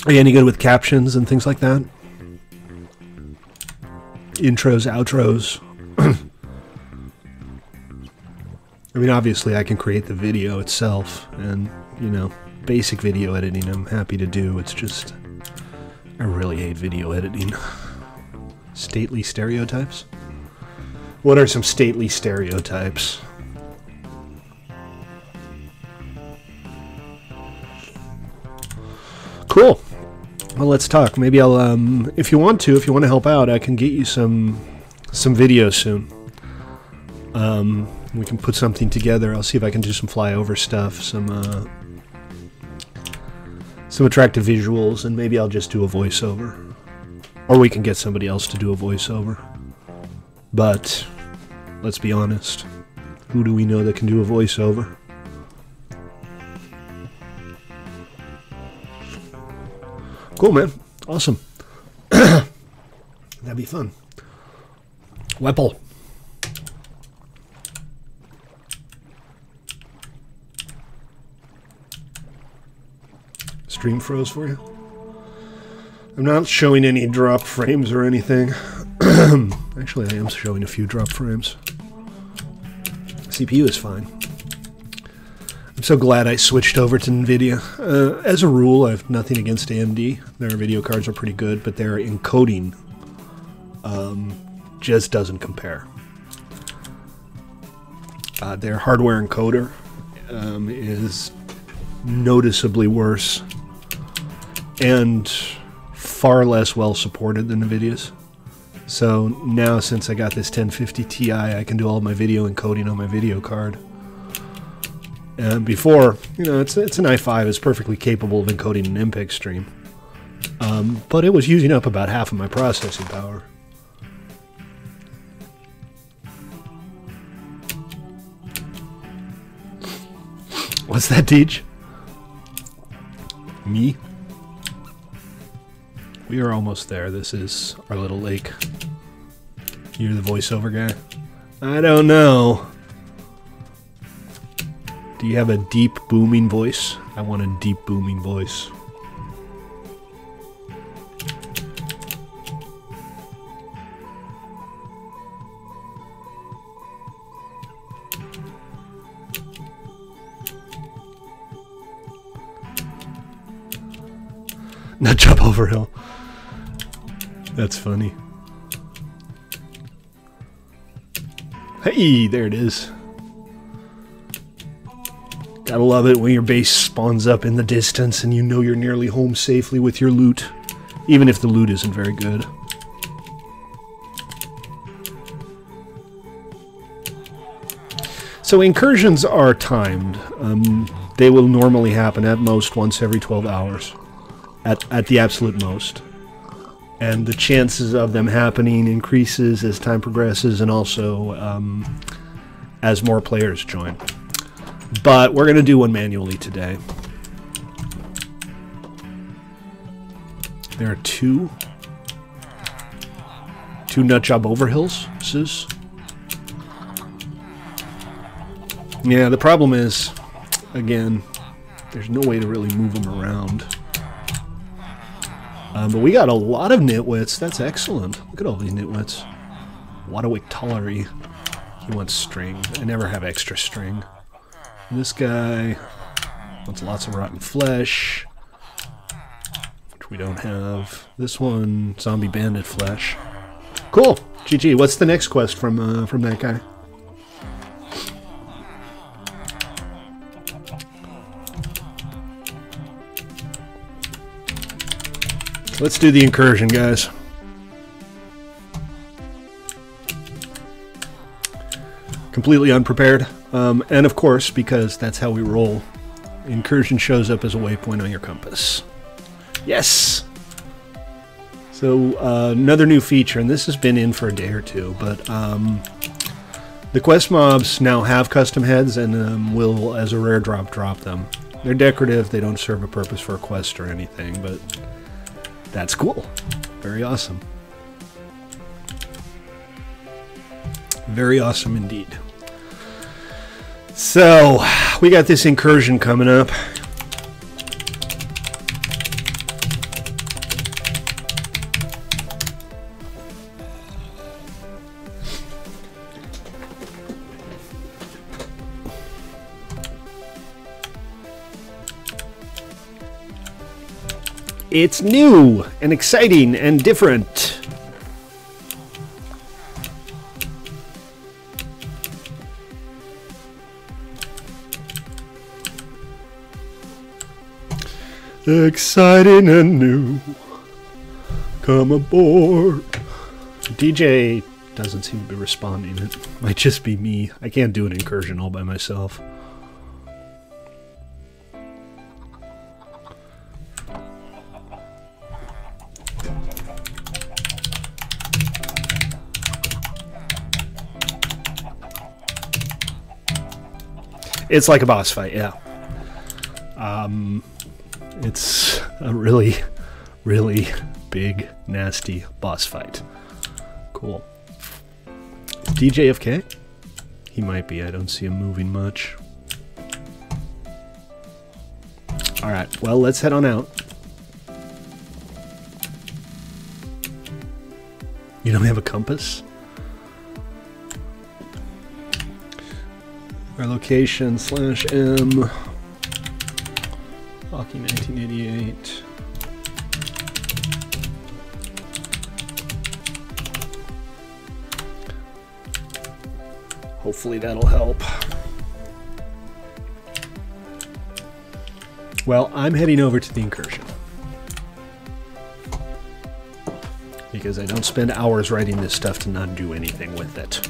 Are you any good with captions and things like that? Intros, outros. I mean, obviously I can create the video itself, and, you know, basic video editing I'm happy to do. It's just, I really hate video editing. Stately stereotypes? What are some stately stereotypes? Cool. Well, let's talk. Maybe I'll, if you want to help out, I can get you some videos soon. We can put something together. I'll see if I can do some flyover stuff, some attractive visuals, and maybe I'll just do a voiceover. Or we can get somebody else to do a voiceover. But, let's be honest. Who do we know that can do a voiceover? Cool, man. Awesome. That'd be fun. Weppel. Stream froze for you? I'm not showing any drop frames or anything. Actually, I am showing a few drop frames. CPU is fine. I'm so glad I switched over to NVIDIA. As a rule, I have nothing against AMD. Their video cards are pretty good, but their encoding just doesn't compare. Their hardware encoder is noticeably worse and far less well supported than NVIDIA's. So now, since I got this 1050 Ti, I can do all my video encoding on my video card. And before, you know, it's an i5, it's perfectly capable of encoding an MPEG stream. But it was using up about half of my processing power. What's that, Deej? Me? We are almost there. This is our little lake. You're the voiceover guy? I don't know. Do you have a deep, booming voice? I want a deep, booming voice. Not jump over hill. That's funny. Hey, there it is. Gotta love it when your base spawns up in the distance and you know you're nearly home safely with your loot, even if the loot isn't very good. So incursions are timed. They will normally happen at most once every 12 hours. At the absolute most. And the chances of them happening increases as time progresses and also as more players join. But we're going to do one manually today. There are two nutjob overhills. Yeah, the problem is, again, there's no way to really move them around. But we got a lot of nitwits. That's excellent. Look at all these nitwits. Wadawik Tollery. He wants string. I never have extra string. And this guy wants lots of rotten flesh, which we don't have. This one, zombie bandit flesh. Cool. GG. What's the next quest from that guy? Let's do the incursion, guys. Completely unprepared. And of course, because that's how we roll, incursion shows up as a waypoint on your compass. Yes! So, another new feature, and this has been in for a day or two, but the quest mobs now have custom heads and will, as a rare drop them. They're decorative, they don't serve a purpose for a quest or anything, but that's cool. Very awesome. Very awesome indeed. So, we got this incursion coming up. It's new and exciting and different. Exciting and new. Come aboard. DJ doesn't seem to be responding. It might just be me. I can't do an incursion all by myself. It's like a boss fight, yeah. It's a really, really big, nasty boss fight. Cool. Is DJ AFK? He might be. I don't see him moving much. Alright, well, let's head on out. You don't have a compass? Our location /M. Hockey 1988. Hopefully that'll help. Well, I'm heading over to the Incursion. Because I don't spend hours writing this stuff to not do anything with it.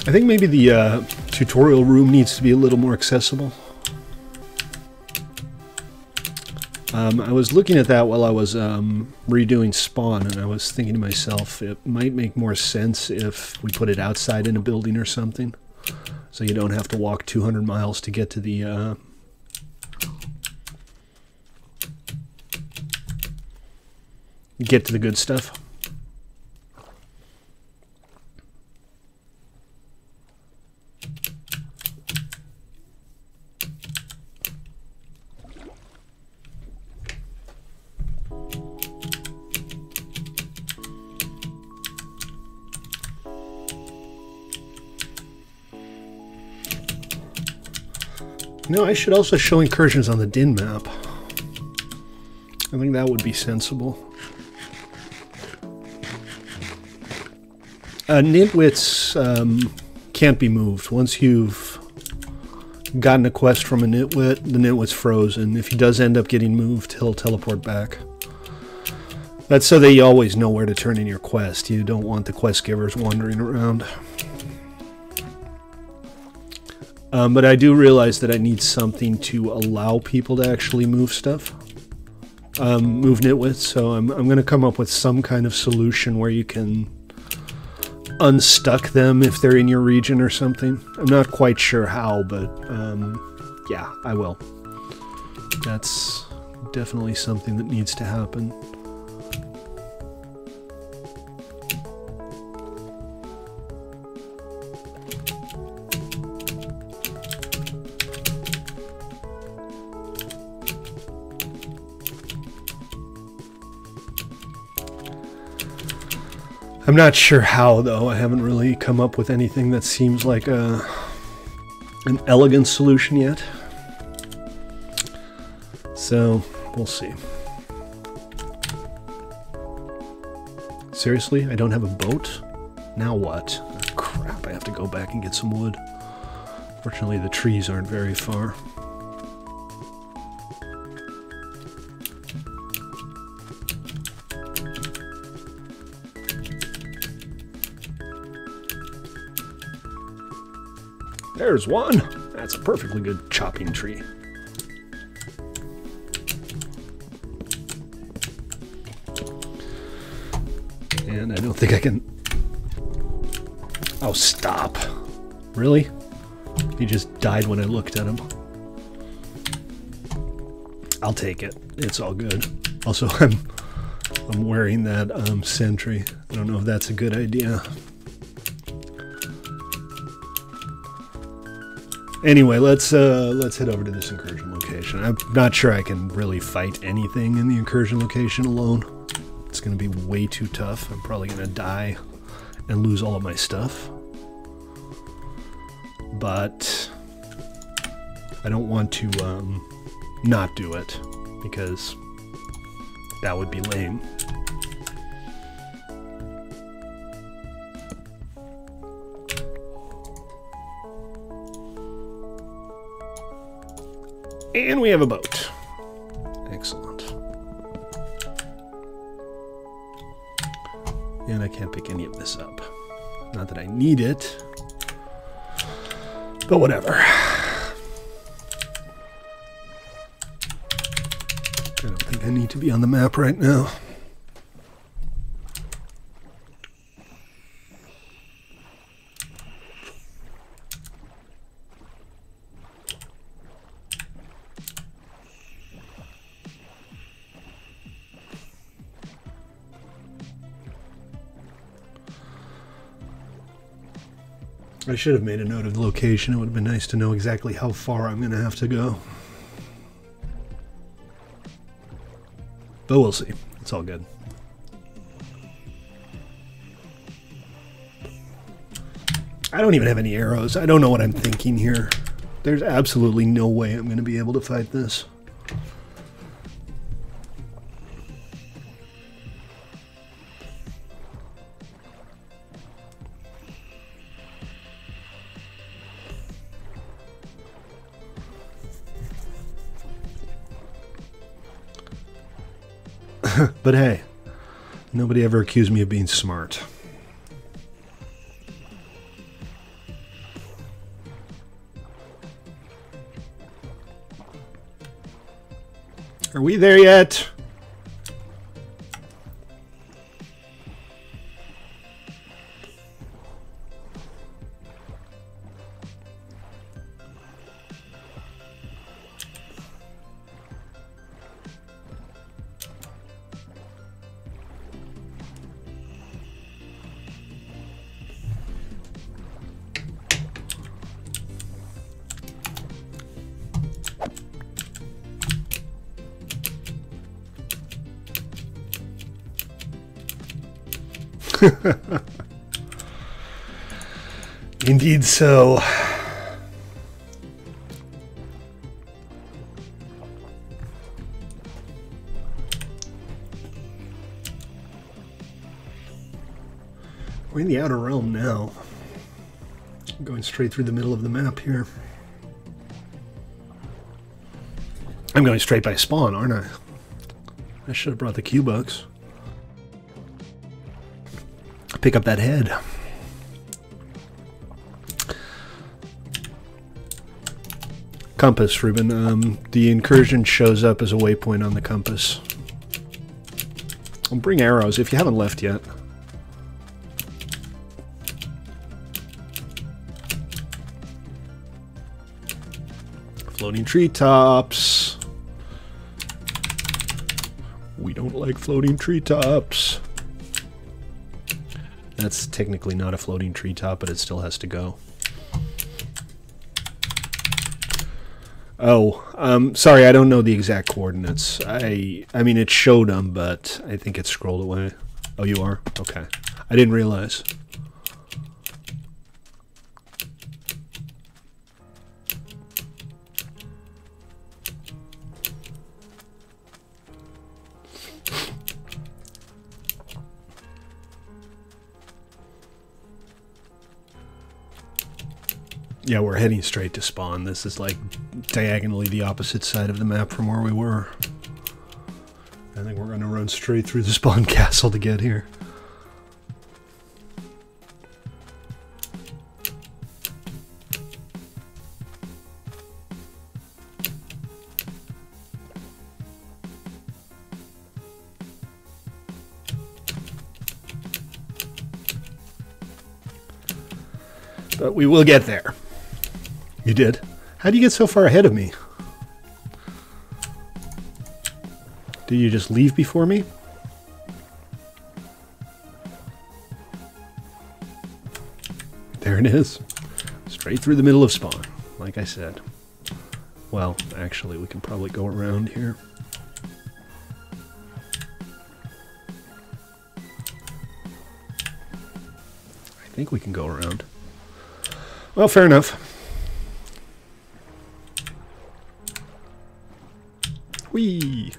I think maybe the tutorial room needs to be a little more accessible. I was looking at that while I was redoing Spawn, and I was thinking to myself, it might make more sense if we put it outside in a building or something, so you don't have to walk 200 miles to get to the good stuff. No, I should also show Incursions on the DIN map. I think that would be sensible. Nitwits can't be moved. Once you've gotten a quest from a Nitwit, the Nitwit's frozen. If he does end up getting moved, he'll teleport back. That's so that you always know where to turn in your quest. You don't want the quest givers wandering around. But I do realize that I need something to allow people to actually move stuff. Move Nitwits, so I'm going to come up with some kind of solution where you can unstuck them if they're in your region or something. I'm not quite sure how, but yeah, I will. That's definitely something that needs to happen. I'm not sure how, though. I haven't really come up with anything that seems like an elegant solution yet. So, we'll see. Seriously? I don't have a boat? Now what? Oh, crap, I have to go back and get some wood. Fortunately, the trees aren't very far. There's one! That's a perfectly good chopping tree. And I don't think I can... Oh, stop. Really? He just died when I looked at him. I'll take it. It's all good. Also, I'm wearing that sentry. I don't know if that's a good idea. Anyway, let's head over to this Incursion location. I'm not sure I can really fight anything in the Incursion location alone. It's going to be way too tough. I'm probably going to die and lose all of my stuff. But I don't want to not do it, because that would be lame. And we have a boat. Excellent. And I can't pick any of this up. Not that I need it, but whatever. I need to be on the map right now. I should have made a note of the location. It would have been nice to know exactly how far I'm going to have to go. But we'll see. It's all good. I don't even have any arrows. I don't know what I'm thinking here. There's absolutely no way I'm going to be able to fight this. But hey, nobody ever accused me of being smart. Are we there yet? Indeed so. We're in the Outer Realm now. I'm going straight through the middle of the map here. I'm going straight by spawn, aren't I? I should have brought the Q-Bucks. Pick up that head. Compass, Ruben. The incursion shows up as a waypoint on the compass. I'll bring arrows if you haven't left yet. Floating treetops. We don't like floating treetops. That's technically not a floating treetop, but it still has to go. Oh, sorry, I don't know the exact coordinates. I mean, it showed them, but I think it scrolled away. Oh, you are? Okay. I didn't realize. Yeah, we're heading straight to spawn. This is like diagonally the opposite side of the map from where we were. I think we're going to run straight through the spawn castle to get here. But we will get there. You did? How do you get so far ahead of me? Did you just leave before me? There it is. Straight through the middle of spawn, like I said. Well, actually, we can probably go around here. I think we can go around. Well, fair enough. Whee!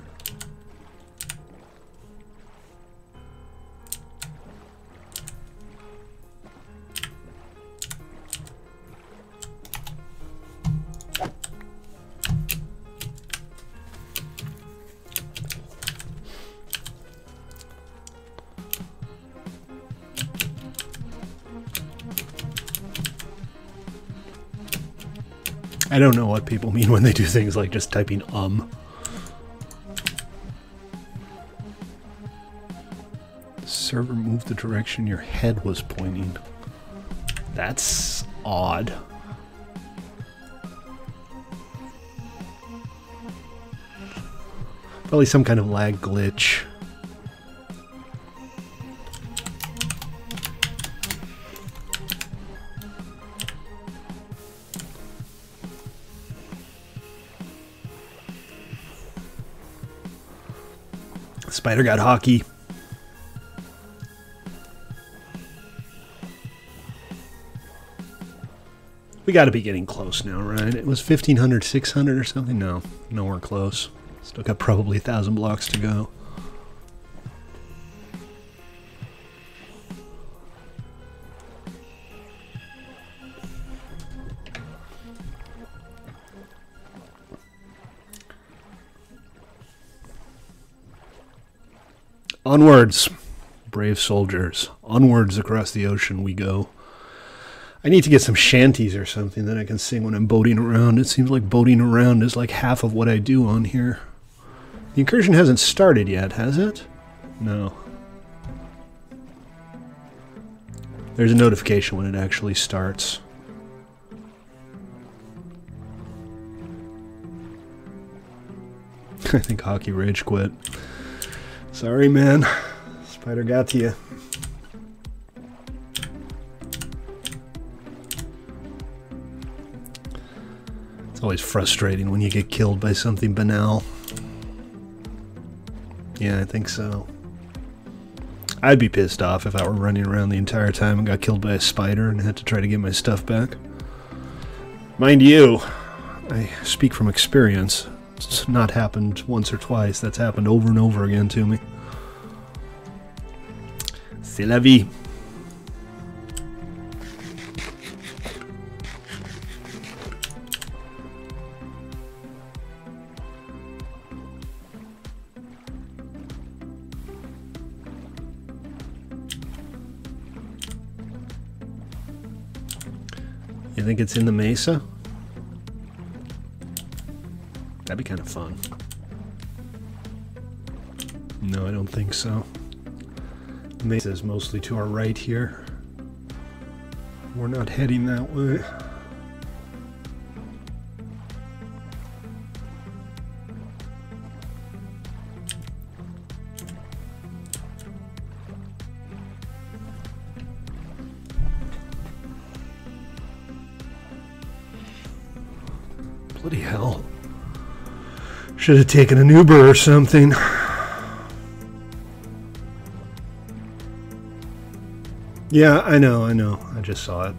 I don't know what people mean when they do things like just typing server moved the direction your head was pointing. That's odd. Probably some kind of lag glitch. Spider got hockey. We got to be getting close now, right? It was 1,500, 600 or something? No, nowhere close. Still got probably 1,000 blocks to go. Onwards, brave soldiers. Onwards across the ocean we go. I need to get some shanties or something that I can sing when I'm boating around. It seems like boating around is like half of what I do on here. The incursion hasn't started yet, has it? No. There's a notification when it actually starts. I think Hockey Rage quit. Sorry, man. Spider got to you. It's always frustrating when you get killed by something banal. Yeah, I think so. I'd be pissed off if I were running around the entire time and got killed by a spider and had to try to get my stuff back. Mind you, I speak from experience. It's not happened once or twice. That's happened over and over again to me. C'est la vie. You think it's in the mesa? That'd be kind of fun. No, I don't think so. The mesa is mostly to our right here. We're not heading that way. Bloody hell. Should have taken an Uber or something. Yeah, I know. I just saw it.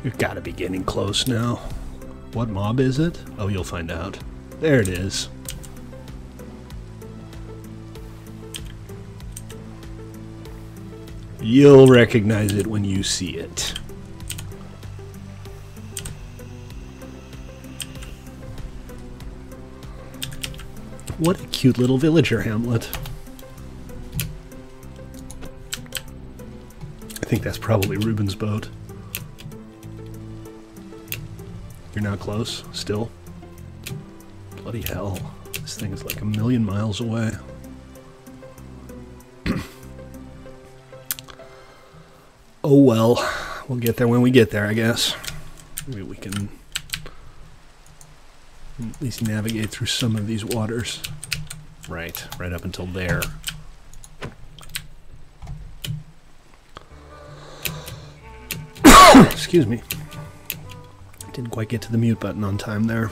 You've got to be getting close now. What mob is it? Oh, you'll find out. There it is. You'll recognize it when you see it. What a cute little villager hamlet. I think that's probably Ruben's boat. You're not close, still? Bloody hell. This thing is like a million miles away. Oh well, we'll get there when we get there, I guess. Maybe we can at least navigate through some of these waters. Right up until there. Excuse me. Didn't quite get to the mute button on time there.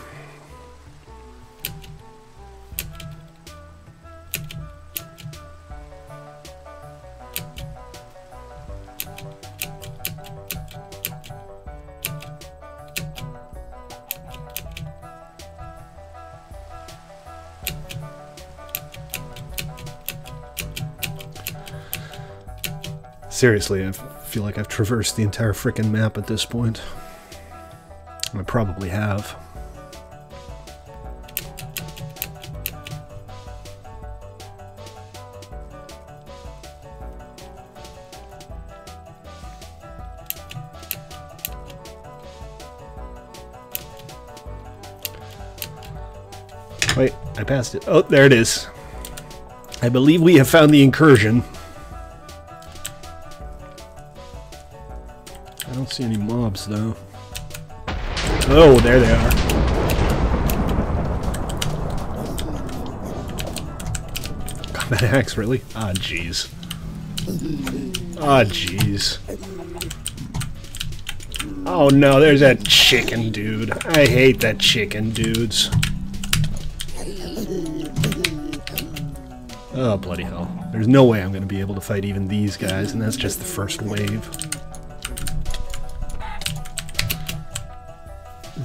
Seriously, I feel like I've traversed the entire frickin' map at this point. I probably have. Wait, I passed it. Oh, there it is. I believe we have found the incursion. I don't see any mobs, though. Oh, there they are. Combat axe, really? Ah, jeez. Ah, jeez. Oh no, there's that chicken dude. I hate that chicken dudes. Oh, bloody hell. There's no way I'm going to be able to fight even these guys, and that's just the first wave.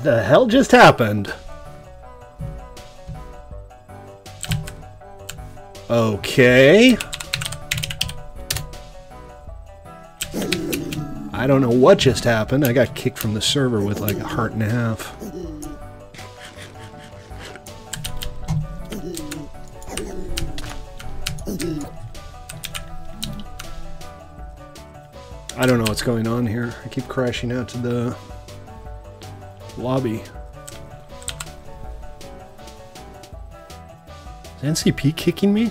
The hell just happened? Okay. I don't know what just happened. I got kicked from the server with like a heart and a half. I don't know what's going on here. I keep crashing out to the lobby. Is NCP kicking me?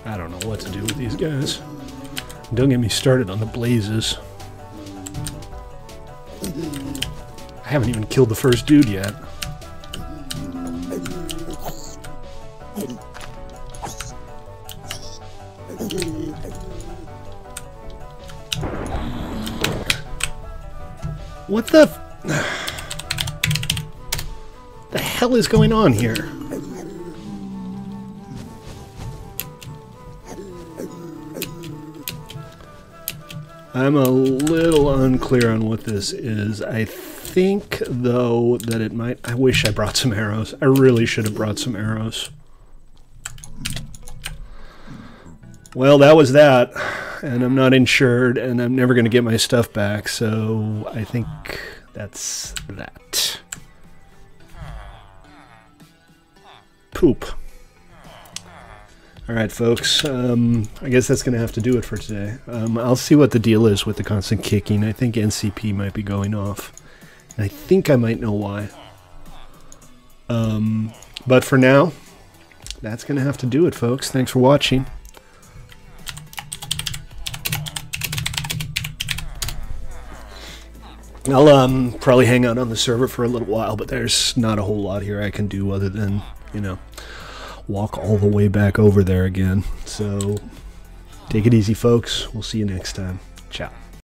I don't know what to do with these guys. Don't get me started on the blazes. I haven't even killed the first dude yet. What the hell is going on here? I'm a little unclear on what this is. I think, though, that it might... I wish I brought some arrows. I really should have brought some arrows. Well, that was that. And I'm not insured, and I'm never going to get my stuff back, so I think that's that. Poop. Alright, folks, I guess that's going to have to do it for today. I'll see what the deal is with the constant kicking. I think NCP might be going off. And I think I might know why. But for now, that's going to have to do it, folks. Thanks for watching. I'll probably hang out on the server for a little while, but there's not a whole lot here I can do other than, you know, walk all the way back over there again. So take it easy, folks. We'll see you next time. Ciao.